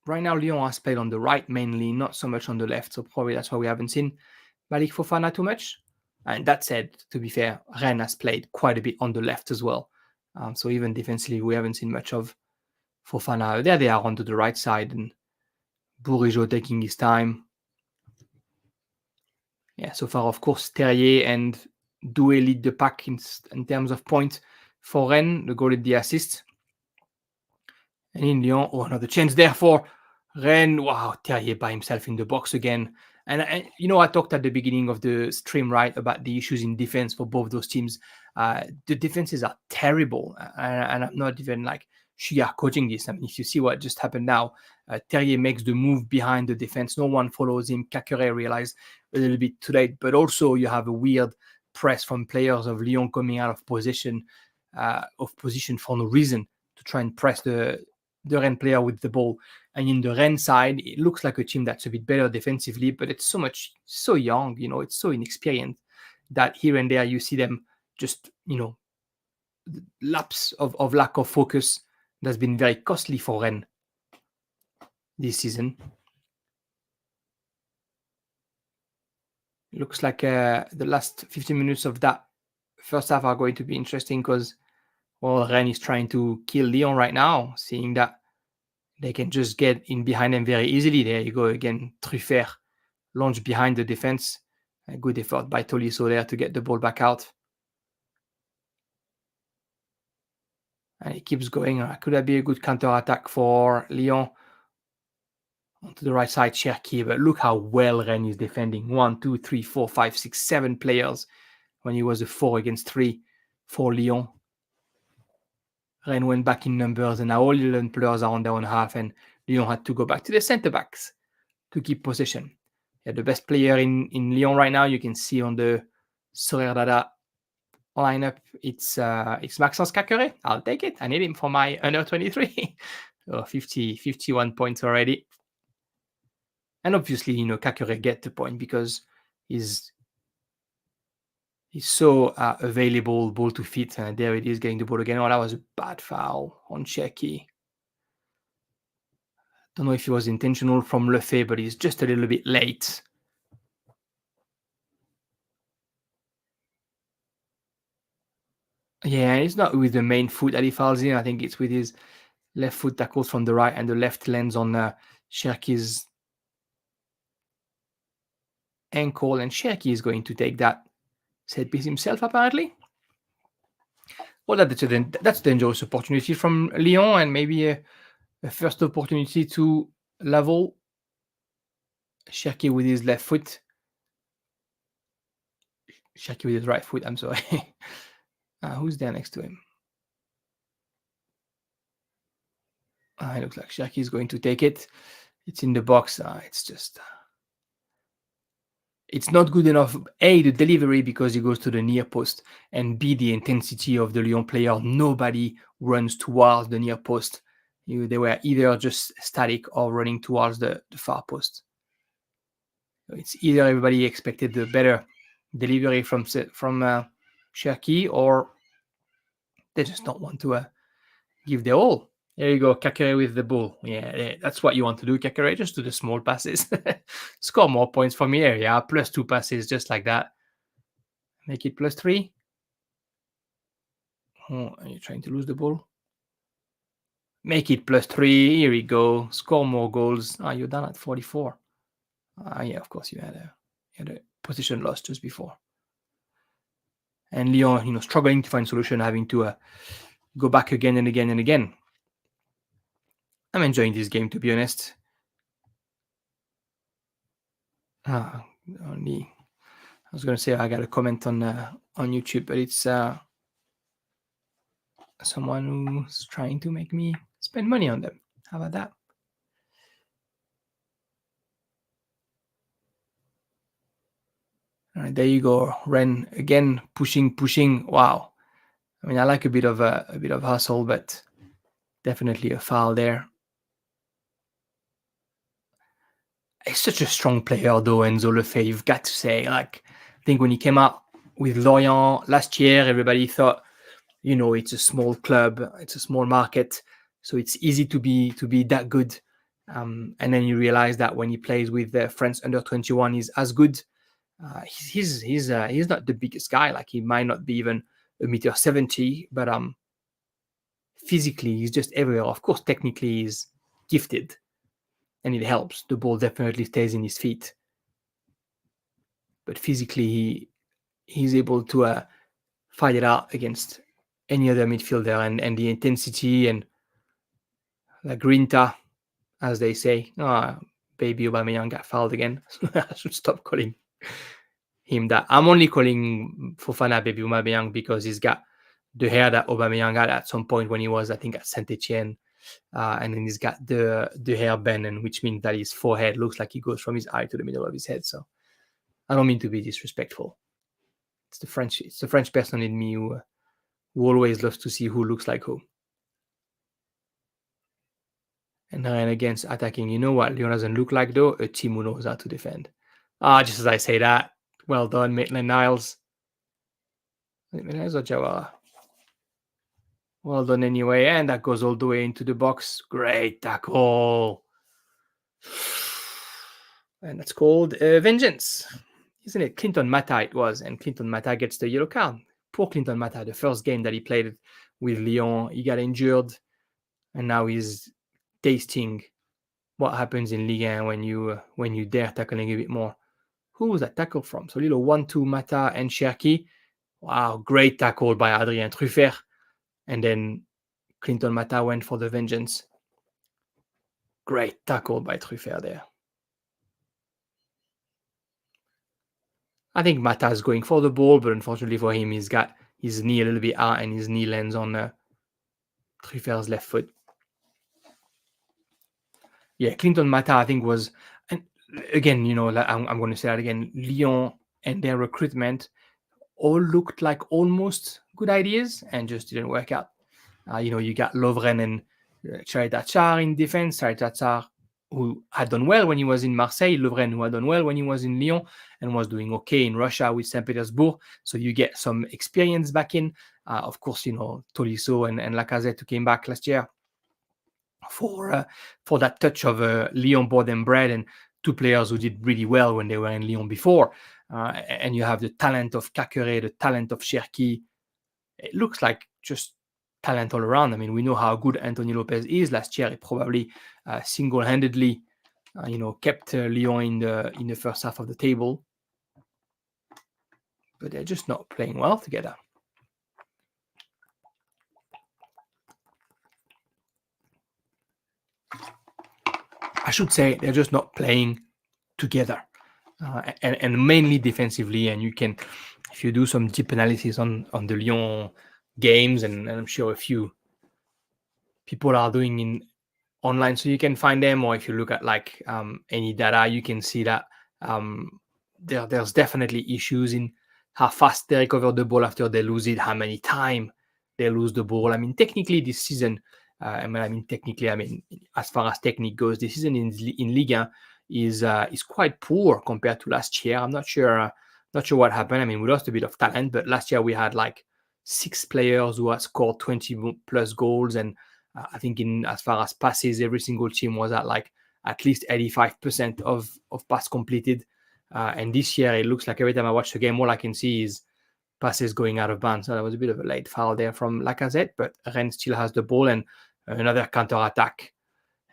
right now Lyon has played on the right mainly, not so much on the left, so probably that's why we haven't seen Malik Fofana too much. And that said, to be fair, Rennes has played quite a bit on the left as well. So even defensively, we haven't seen much of Fofana. There they are onto the right side and Bourigeaud taking his time. Yeah, so far, of course, Terrier and Doué lead the pack in terms of points for Rennes. The goal is the assist. And in Lyon, another chance there for Rennes. Wow, Terrier by himself in the box again. And I talked at the beginning of the stream, right, about the issues in defense for both those teams. The defenses are terrible. And I'm not even like sugarcoating this. I mean, if you see what just happened now, Terrier makes the move behind the defense. No one follows him. Caqueret realized a little bit too late. But also you have a weird press from players of Lyon coming out of position for no reason to try and press the Rennes player with the ball. And in the Rennes side, it looks like a team that's a bit better defensively, but it's so young, it's so inexperienced that here and there you see them just, lapse of lack of focus that's been very costly for Rennes this season. It looks like the last 15 minutes of that first half are going to be interesting because, well, Rennes is trying to kill Lyon right now, seeing that they can just get in behind them very easily. There you go again. Truffert launch behind the defense. A good effort by Tolisso there to get the ball back out. And it keeps going. Could that be a good counter-attack for Lyon? Onto the right side, Cherki. But look how well Rennes is defending. 1, 2, 3, 4, 5, 6, 7 players when he was a 4 against 3 for Lyon. Rennes went back in numbers, and now all 11 players are on their own half, and Lyon had to go back to the centre-backs to keep possession. Yeah, the best player in Lyon right now, you can see on the Sorare lineup, it's Maxence Caqueret. I'll take it. I need him for my under 23. 51 points already. And obviously, Caqueret get the point because he's so available, ball to fit. And there it is, getting the ball again. Oh, that was a bad foul on Cherki. Don't know if it was intentional from Lefebvre, but he's just a little bit late. Yeah, it's not with the main foot that he fouls in. I think it's with his left foot tackles from the right, and the left lands on Cherki's ankle, and Cherki is going to take that set piece himself, apparently. Well, that's a dangerous opportunity from Lyon, and maybe a first opportunity to level. Cherki with his left foot. Cherki with his right foot, I'm sorry. Who's there next to him? It looks like Cherki is going to take it. It's in the box. It's just... it's not good enough, A, the delivery because he goes to the near post, and B, the intensity of the Lyon player. Nobody runs towards the near post. They were either just static or running towards the far post. It's either everybody expected the better delivery from Cherki, or they just don't want to give their all. There you go, Kakere with the ball. Yeah, that's what you want to do, Kakere. Just do the small passes. Score more points from here. Yeah, +2 passes, just like that. Make it +3. Oh, are you trying to lose the ball? Make it +3. Here we go. Score more goals. You're done at 44. Yeah, of course, you had a position loss just before. And Lyon, struggling to find solution, having to go back again and again and again. I'm enjoying this game, to be honest. Only, I was going to say I got a comment on YouTube, but it's someone who's trying to make me spend money on them. How about that? All right, there you go. Rennes again, pushing. Wow. I mean, I like a bit of hustle, but definitely a foul there. He's such a strong player, though, Enzo Lefebvre. You've got to say, I think when he came out with Lorient last year, everybody thought, it's a small club, it's a small market, so it's easy to be that good. And then you realize that when he plays with France under-21, he's as good. He's not the biggest guy. He might not be even 1.70 m, but physically he's just everywhere. Of course, technically he's gifted, and it helps. The ball definitely stays in his feet, but physically he's able to fight it out against any other midfielder, and the intensity and la grinta, as they say. Baby Aubameyang got fouled again. I should stop calling him that. I'm only calling Fofana Baby Aubameyang because he's got the hair that Aubameyang had at some point when he was, I think, at Saint-Etienne. And then he's got the hair bend, and which means that his forehead looks like he goes from his eye to the middle of his head. So I don't mean to be disrespectful. It's the French person in me who always loves to see who looks like who. And then against attacking, you know what Lyon doesn't look like, though? A team who knows how to defend. Just as I say that, well done, Maitland-Niles. Maitland-Niles or Jawara? Well done anyway, and that goes all the way into the box. Great tackle. And that's called vengeance, isn't it? Clinton Mata it was, and Clinton Mata gets the yellow card. Poor Clinton Mata, the first game that he played with Lyon, he got injured, and now he's tasting what happens in Ligue 1 when you dare tackling a bit more. Who was that tackle from? So little 1-2 Mata and Cherki. Wow, great tackle by Adrien Truffert. And then Clinton Mata went for the vengeance. Great tackle by Truffert there. I think Mata is going for the ball, but unfortunately for him, he's got his knee a little bit out, and his knee lands on Truffert's left foot. Yeah, Clinton Mata, I think, was... And again, I'm going to say that again, Lyon and their recruitment all looked like almost good ideas and just didn't work out. You got Lovren and Charitachar in defense. Charitachar, who had done well when he was in Marseille. Lovren, who had done well when he was in Lyon and was doing okay in Russia with St. Petersburg. So you get some experience back in. Of course, Tolisso and Lacazette, who came back last year for that touch of Lyon board and bread, and two players who did really well when they were in Lyon before. And you have the talent of Kakere, the talent of Cherki. It looks like just talent all around. I mean, we know how good Anthony Lopez is. Last year, he probably single-handedly, kept Lyon in the first half of the table. but they're just not playing well together. I should say they're just not playing together, and mainly defensively. And you can, if you do some deep analysis on the Lyon games, and I'm sure a few people are doing in online, so you can find them, or if you look at like any data, you can see that there's definitely issues in how fast they recover the ball after they lose it, how many times they lose the ball. I mean, technically this season, I mean technically, I mean as far as technique goes, this season in Ligue 1 is quite poor compared to last year. I'm not sure what happened. I mean, we lost a bit of talent, but last year we had like 6 players who had scored 20 plus goals, and I think in as far as passes, every single team was at like at least 85% of pass completed. And this year, it looks like every time I watch the game, all I can see is passes going out of bounds. So that was a bit of a late foul there from Lacazette, but Rennes still has the ball and another counter attack.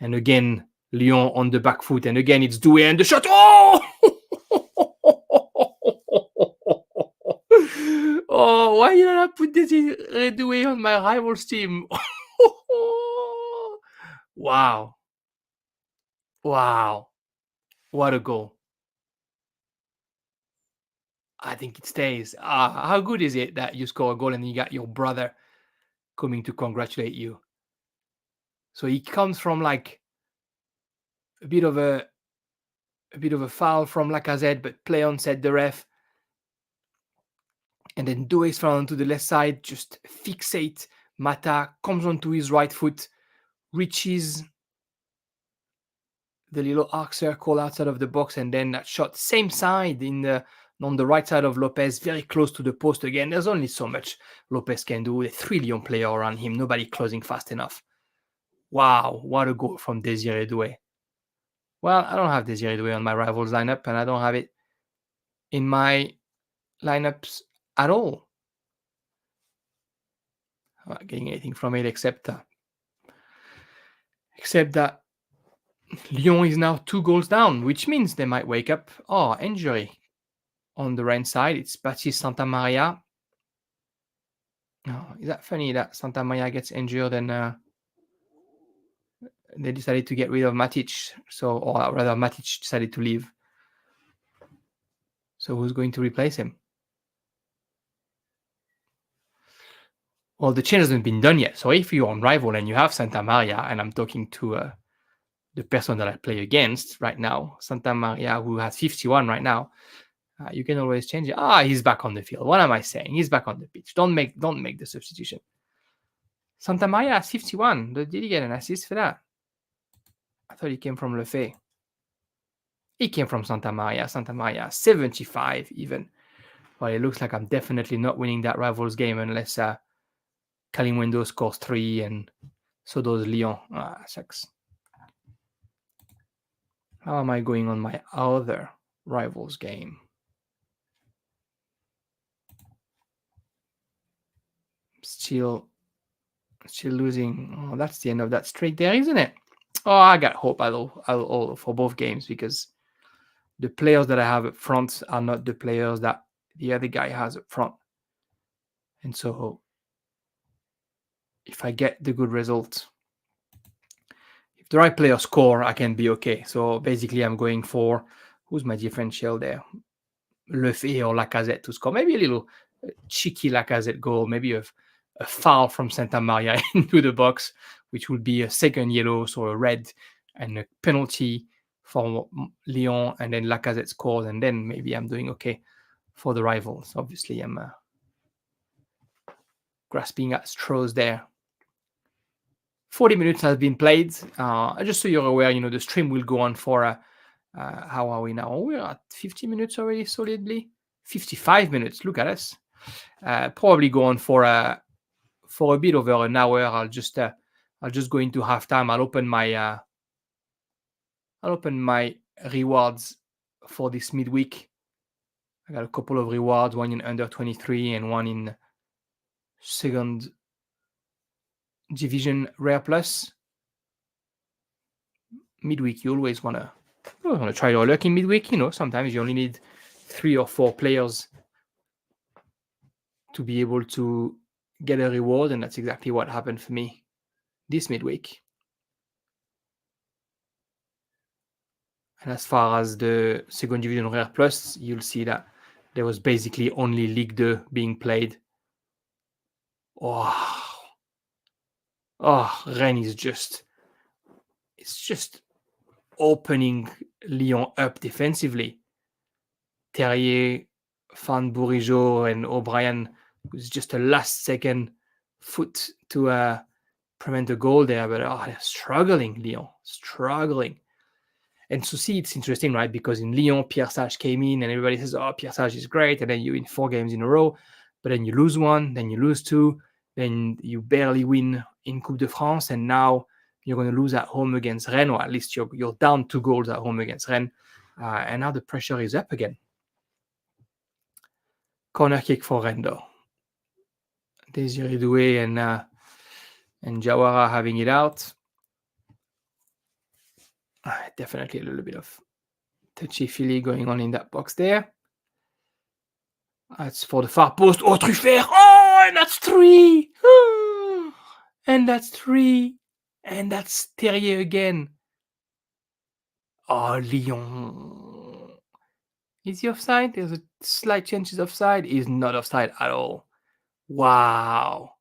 And again, Lyon on the back foot, and again it's Doué and the shot. Oh! Oh, why did I put this Doué on my rivals team? Wow. Wow. What a goal. I think it stays. How good is it that you score a goal and you got your brother coming to congratulate you? So he comes from like a bit of a foul from Lacazette, but play on set the ref. And then Doué's foul onto the left side, just fixate. Mata comes onto his right foot, reaches the little arc circle outside of the box, and then that shot same side on the right side of Lopez, very close to the post again. There's only so much Lopez can do. A 3 Lyon player around him, nobody closing fast enough. Wow, what a goal from Désiré Doué. Well, I don't have Désiré Doué on my rivals lineup, and I don't have it in my lineups at all. I'm not getting anything from it except that Lyon is now 2 goals down, which means they might wake up. Oh, injury on the right side. It's Baptiste Santamaria. Oh, is that funny that Santamaria gets injured and they decided to get rid of Matic? So, or rather, Matic decided to leave. So, who's going to replace him? Well, the change hasn't been done yet. So, if you're on rival and you have Santamaria, and I'm talking to the person that I play against right now, Santamaria, who has 51 right now, you can always change it. He's back on the field. What am I saying? He's back on the pitch. Don't make the substitution. Santamaria has 51. Did he get an assist for that? I thought he came from Lefebvre. He came from Santamaria. Santamaria 75 even. Well, it looks like I'm definitely not winning that rivals game unless Kalimundo scores 3 and so does Lyon. Sucks. How am I going on my other rivals game? Still losing. Oh, that's the end of that streak there, isn't it? Oh, I got hope for both games because the players that I have up front are not the players that the other guy has up front. And so if I get the good result, if the right player score, I can be okay. So basically I'm going for, who's my differential there? Lefebvre or Lacazette to score. Maybe a little cheeky Lacazette goal, maybe a foul from Santamaria into the box, which would be a second yellow, so a red, and a penalty for Lyon, and then Lacazette scores, and then maybe I'm doing okay for the rivals. Obviously, I'm grasping at straws there. 40 minutes has been played. Just so you're aware, the stream will go on for, how are we now? We're at 50 minutes already, solidly. 55 minutes, look at us. Probably go on for a bit over an hour. I'll just go into halftime. I'll open my rewards for this midweek. I got a couple of rewards, one in under 23 and one in second division rare plus. Midweek, you always want to try your luck in midweek. Sometimes you only need 3 or 4 players to be able to get a reward, and that's exactly what happened for me this midweek. And as far as the second division Rare Plus, you'll see that there was basically only Ligue 2 being played. Oh, Rennes is just opening Lyon up defensively. Terrier, Fan Bourigeaud, and O'Brien was just a last-second foot to prevent a goal there, but they're struggling, Lyon, struggling. And to see, it's interesting, right? Because in Lyon, Pierre Sage came in and everybody says, Pierre Sage is great. And then you win 4 games in a row, but then you lose 1, then you lose 2, then you barely win in Coupe de France. And now you're going to lose at home against Rennes, or at least you're down 2 goals at home against Rennes. And now the pressure is up again. Corner kick for Rennes, though. Désiré Doué and Jawara having it out. Definitely a little bit of touchy-feely going on in that box there. It's for the far post. Oh, Truffert! Oh, and that's 3! And that's 3. And that's Terrier again. Oh, Lyon. Is he offside? There's a slight chance he's offside. He's not offside at all. Wow.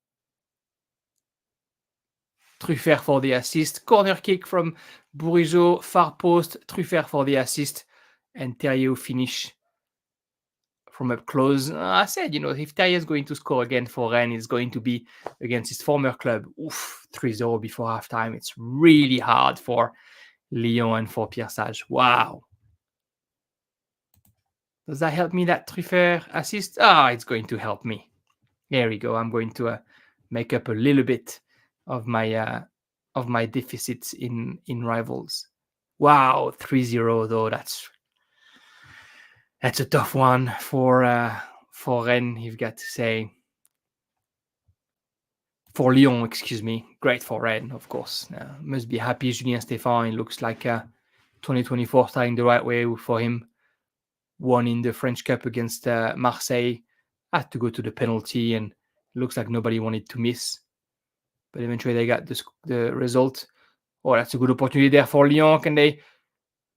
Truffert for the assist. Corner kick from Bourigeaud. Far post. Truffert for the assist. And Terrier finish from up close. I said, if Terrier is going to score again for Rennes, it's going to be against his former club. 3-0 before halftime. It's really hard for Lyon and for Pierre Sage. Wow. Does that help me, that Truffert assist? It's going to help me. There we go. I'm going to make up a little bit of my deficits in rivals. Wow, 3-0 though. That's a tough one for Rennes, you've got to say. For Lyon, excuse me. Great for Rennes, of course. Must be happy, Julien Stéphan. It looks like 2024 starting the right way for him. Won in the French Cup against Marseille. Had to go to the penalty, and it looks like nobody wanted to miss. But eventually they got the result. That's a good opportunity there for Lyon. Can they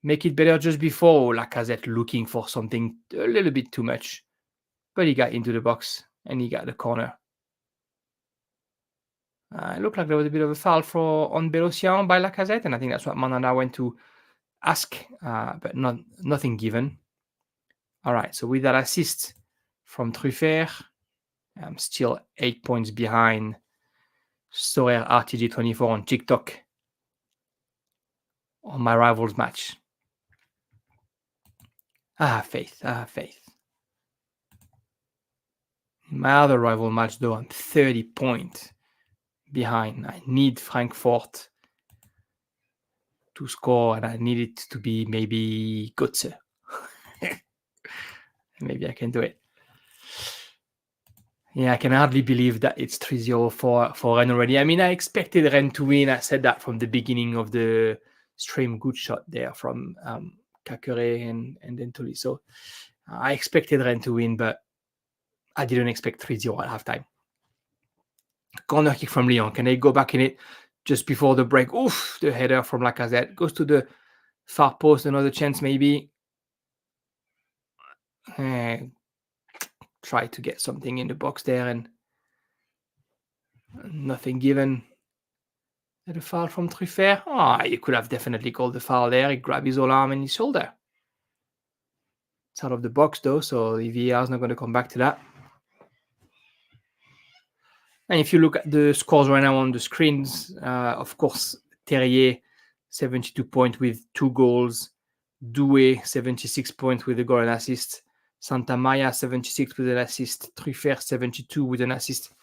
make it better just before? Lacazette looking for something a little bit too much. But he got into the box, and he got the corner. It looked like there was a bit of a foul on Bélocian by Lacazette, and I think that's what Mandanda went to ask, but nothing given. All right, so with that assist from Truffert, I'm still 8 points behind Sorare RTG24 on TikTok on my rivals match. I have faith. In my other rival match, though, I'm 30 points behind. I need Frankfurt to score, and I need it to be maybe Götze. Maybe I can do it. Yeah, I can hardly believe that it's 3-0 for Rennes already. I mean, I expected Rennes to win. I said that from the beginning of the stream. Good shot there from Kakere and then Tolisso. I expected Rennes to win, but I didn't expect 3-0 at halftime. Corner kick from Lyon. Can they go back in it just before the break? The header from Lacazette goes to the far post. Another chance maybe. Try to get something in the box there, and nothing given. A foul from Truffert. You could have definitely called the foul there. He grabbed his whole arm and his shoulder. It's out of the box though, so the VAR is not going to come back to that. And if you look at the scores right now on the screens, of course, Terrier, 72 points with 2 goals. Doué, 76 points with a goal and assist. Santa Maria, 76 with an assist. Truffert, 72 with an assist.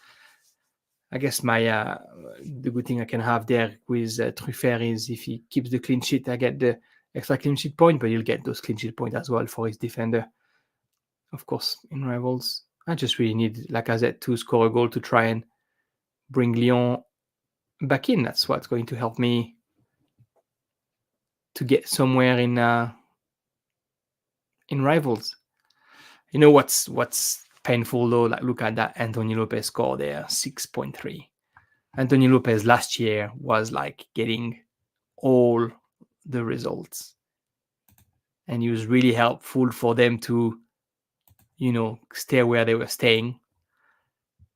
I guess the good thing I can have there with Truffert is if he keeps the clean sheet, I get the extra clean sheet point, but he'll get those clean sheet points as well for his defender. Of course, in rivals, I just really need Lacazette to score a goal to try and bring Lyon back in. That's what's going to help me to get somewhere in rivals. You know what's painful though. Like, look at that Anthony Lopez score there, 6.3. Anthony Lopez last year was like getting all the results, and he was really helpful for them to, stay where they were staying.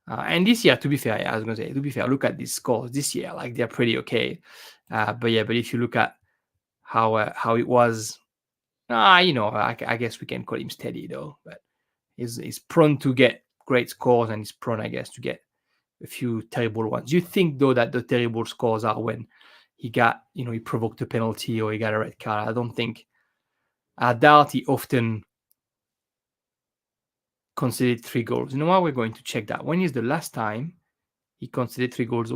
And this year, to be fair, I was going to say, to be fair, look at these scores this year, like they're pretty okay. But if you look at how it was, I guess we can call him steady though. But he's prone to get great scores, and he's prone, I guess, to get a few terrible ones. You think though that the terrible scores are when he provoked a penalty or he got a red card? I doubt he often conceded 3 goals. You know what? We're going to check that. When is the last time he conceded 3 goals?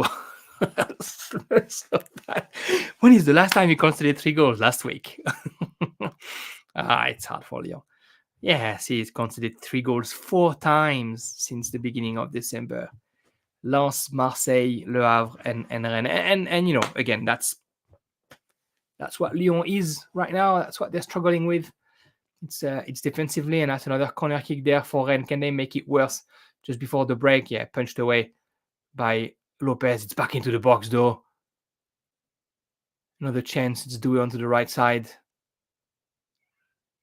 When is the last time he conceded 3 goals? Last week. It's hard for Lyon. Yeah, see, he's conceded 3 goals 4 times since the beginning of December. Lens, Marseille, Le Havre, and Rennes. And again, that's what Lyon is right now. That's what they're struggling with. It's defensively, and that's another corner kick there for Rennes. Can they make it worse? Just before the break, punched away by Lopez. It's back into the box though. Another chance. It's Doué onto the right side,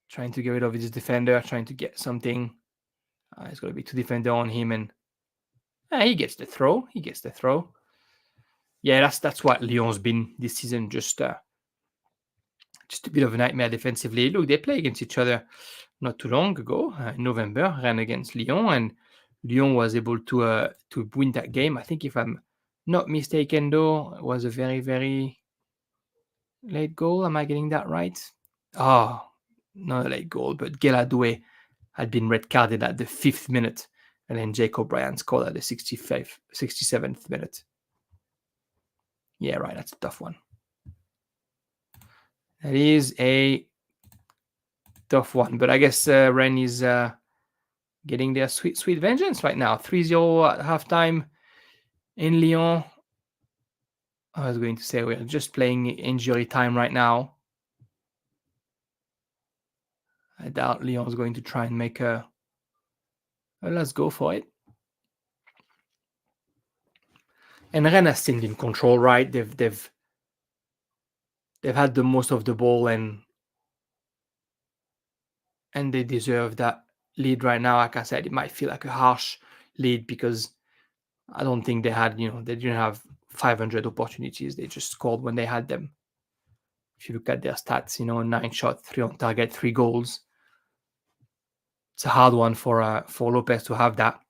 trying to get rid of his defender, trying to get something. It's got to be 2 defender on him, and he gets the throw. Yeah, that's what Lyon's been this season. Just a bit of a nightmare defensively. Look, they play against each other not too long ago, in November, Rennes against Lyon, and Lyon was able to win that game. I think, if I'm not mistaken, though, it was a very, very late goal. Am I getting that right? Oh, not a late goal, but Doué had been red carded at the 5th minute, and then Jacob Bryan scored at the 67th minute. Yeah, right. That's a tough one. That is a tough one, but I guess Rennes is getting their sweet vengeance right now. 3-0 at halftime in Lyon. I was going to say we're just playing injury time right now. I doubt Lyon's going to try and make a let's go for it. And Rennes has still in control, right? They've had the most of the ball, and they deserve that lead right now. Like I said, it might feel like a harsh lead because I don't think they didn't have 500 opportunities. They just scored when they had them. If you look at their stats, 9 shots, 3 on target, 3 goals. It's a hard one for Lopez to have that.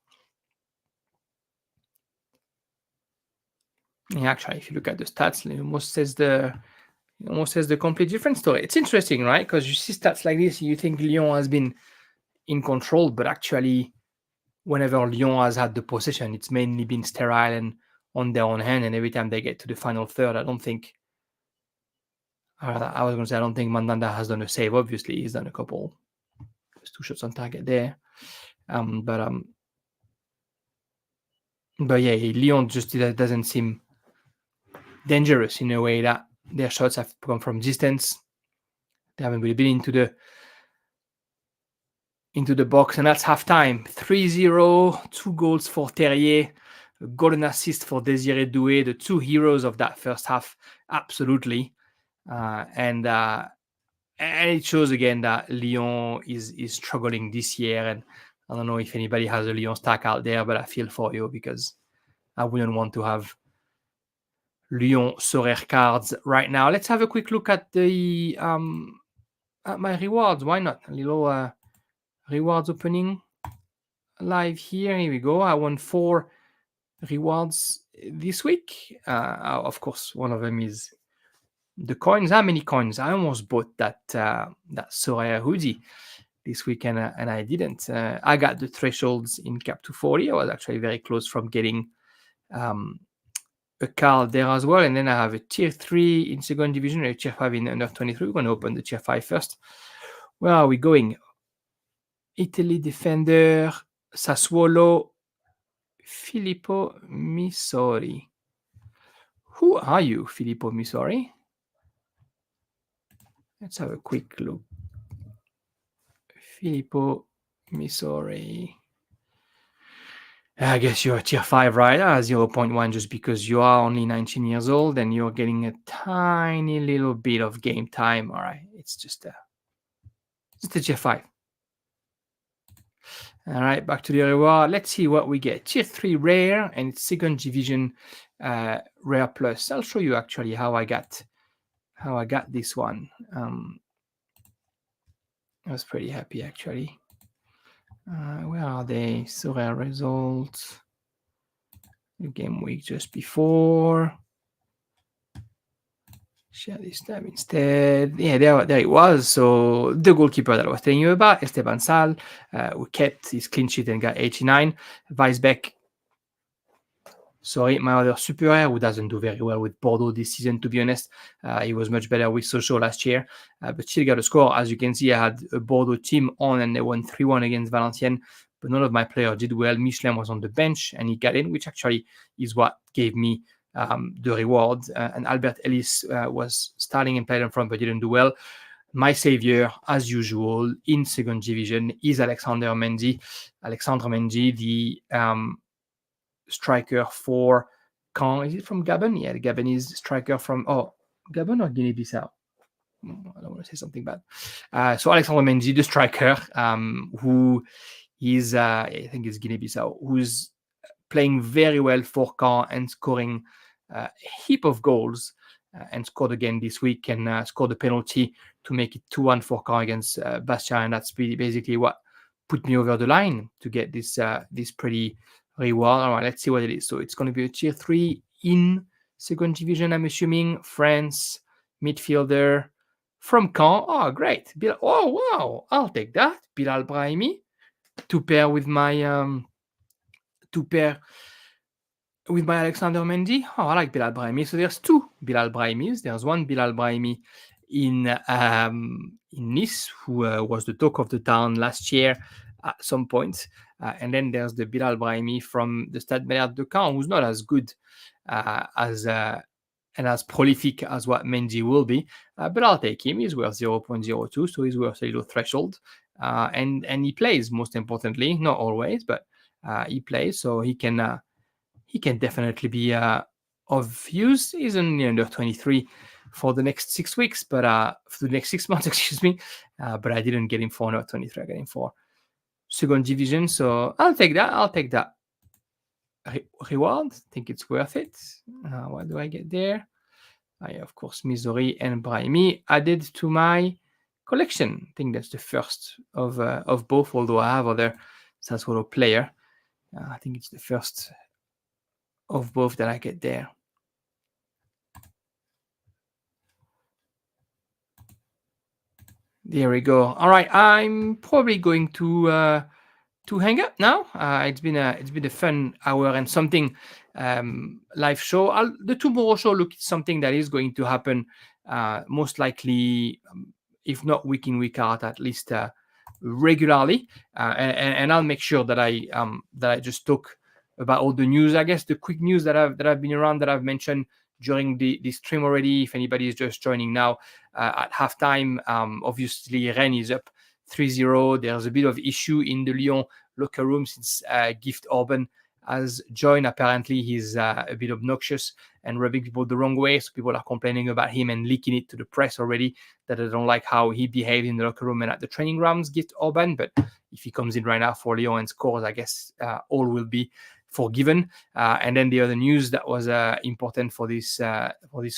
Yeah, actually, if you look at the stats, it almost says the complete different story. It's interesting, right? Because you see stats like this, you think Lyon has been in control, but actually, whenever Lyon has had the possession, it's mainly been sterile and on their own hand. And every time they get to the final third, I don't think Mandanda has done a save. Obviously, he's done a couple. There's 2 shots on target there. But yeah, Lyon just doesn't seem dangerous in a way that their shots have come from distance. They haven't really been into the box, and that's halftime. 3-0, 2 goals for Terrier, a goal and assist for Désiré Doué, the 2 heroes of that first half, absolutely. And it shows again that Lyon is struggling this year. And I don't know if anybody has a Lyon stack out there, but I feel for you because I wouldn't want to have Lyon Sorare cards right now. Let's have a quick look at the at my rewards. Why not? A little rewards opening live here. Here we go. I won 4 rewards this week. Of course, one of them is the coins. How many coins? I almost bought that Sorare hoodie this weekend, and I didn't. I got the thresholds in cap 240. I was actually very close from getting a card there as well. And then I have a tier 3 in second division and a tier 5 in under 23. We're going to open the tier 5 first. Where are we going? Italy defender, Sassuolo, Filippo Misori. Who are you, Filippo Misori? Let's have a quick look. Filippo Misori. I guess you're a tier 5, right? 0.1 just because you are only 19 years old and you're getting a tiny little bit of game time. All right. It's just a tier 5. All right. Back to the reward. Let's see what we get. Tier 3 rare and it's second division rare plus. I'll show you actually how I got this one. I was pretty happy actually. Where are they? Sorare results. The game week just before. Share this tab instead. Yeah, there it was. So the goalkeeper that I was telling you about, Esteban Sal, who kept his clean sheet and got 89. Weisbeck, sorry, my other superior, who doesn't do very well with Bordeaux this season, to be honest. He was much better with Sochaux last year, but still got a score. As you can see, I had a Bordeaux team on and they won 3-1 against Valenciennes, but none of my players did well. Michelin was on the bench and he got in, which actually is what gave me the reward. And Albert Ellis was starting and played in front, but didn't do well. My savior, as usual, in second division is Alexandre Mendy. Alexandre Mendy, the striker for Caen. Is it from Gabon? Yeah, the Gabonese striker from Gabon or Guinea-Bissau. I don't want to say something bad. So Alexandre Mendy, the striker, who is I think it's Guinea-Bissau, who's playing very well for Caen and scoring a heap of goals, and scored again this week and scored a penalty to make it 2-1 for Caen against Bastia, and that's basically what put me over the line to get this pretty reward. All right, let's see what it is. So it's going to be a tier 3 in second division, I'm assuming. France, midfielder from Caen. Oh, great. Oh, wow. I'll take that. Bilal Brahimi to pair with my Alexander Mendy. Oh, I like Bilal Brahimi. So there's two Bilal Brahimis. There's one Bilal Brahimi in Nice, who was the talk of the town last year at some point. And then there's the Bilal Brahimi from the Stade Rennais de Caen, who's not as good and as prolific as what Mendy will be. But I'll take him. He's worth 0.02, so he's worth a little threshold. And he plays, most importantly. Not always, but he plays, so he can definitely be of use. He's only under 23 for the next 6 weeks, but for the next 6 months, excuse me. But I didn't get him for under 23. I got him for second division, so I'll take that. I'll take that reward. I think it's worth it. What do I get there? Of course, Missouri and Brahimi added to my collection. I think that's the first of both, although I have other Sassuolo player. I think it's the first of both that I get there. There we go. All right, I'm probably going to hang up now. It's been a fun hour and something live show. The tomorrow show look something that is going to happen most likely, if not week in week out, at least regularly. And I'll make sure that I just talk about all the news. I guess the quick news that have been around that I've mentioned during the stream already. If anybody is just joining now, at halftime, obviously Rennes is up 3-0. There's a bit of issue in the Lyon locker room since Gift Orban has joined. Apparently, he's a bit obnoxious and rubbing people the wrong way. So people are complaining about him and leaking it to the press already, that they don't like how he behaved in the locker room and at the training grounds, Gift Orban. But if he comes in right now for Lyon and scores, I guess all will be forgiven. And then the other news that was important for this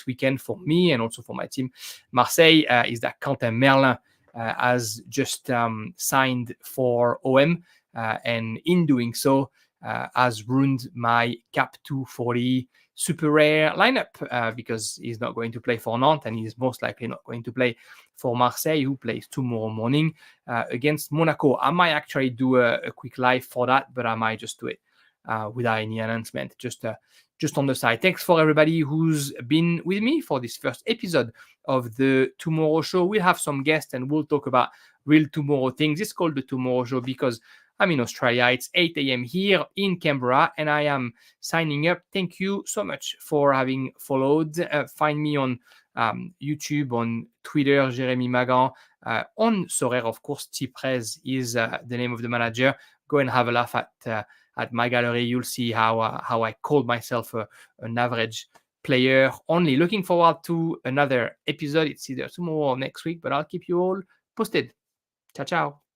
weekend for me and also for my team, Marseille, is that Quentin Merlin has just signed for OM, and in doing so has ruined my Cap 240 super rare lineup because he's not going to play for Nantes and he's most likely not going to play for Marseille, who plays tomorrow morning against Monaco. I might actually do a quick live for that, but I might just do it without any announcement, just on the side. Thanks for everybody who's been with me for this first episode of the Tomorrow Show. We'll have some guests and we'll talk about real tomorrow things. It's called the Tomorrow Show because I'm in Australia. It's 8 a.m. here in Canberra and I am signing up. Thank you so much for having followed. Find me on YouTube, on Twitter, Jérémy Magan, on Sorare, of course. Tiprez is the name of the manager. Go and have a laugh at my gallery. You'll see how I called myself an average player only. Looking forward to another episode. It's either tomorrow or next week, but I'll keep you all posted. Ciao, ciao.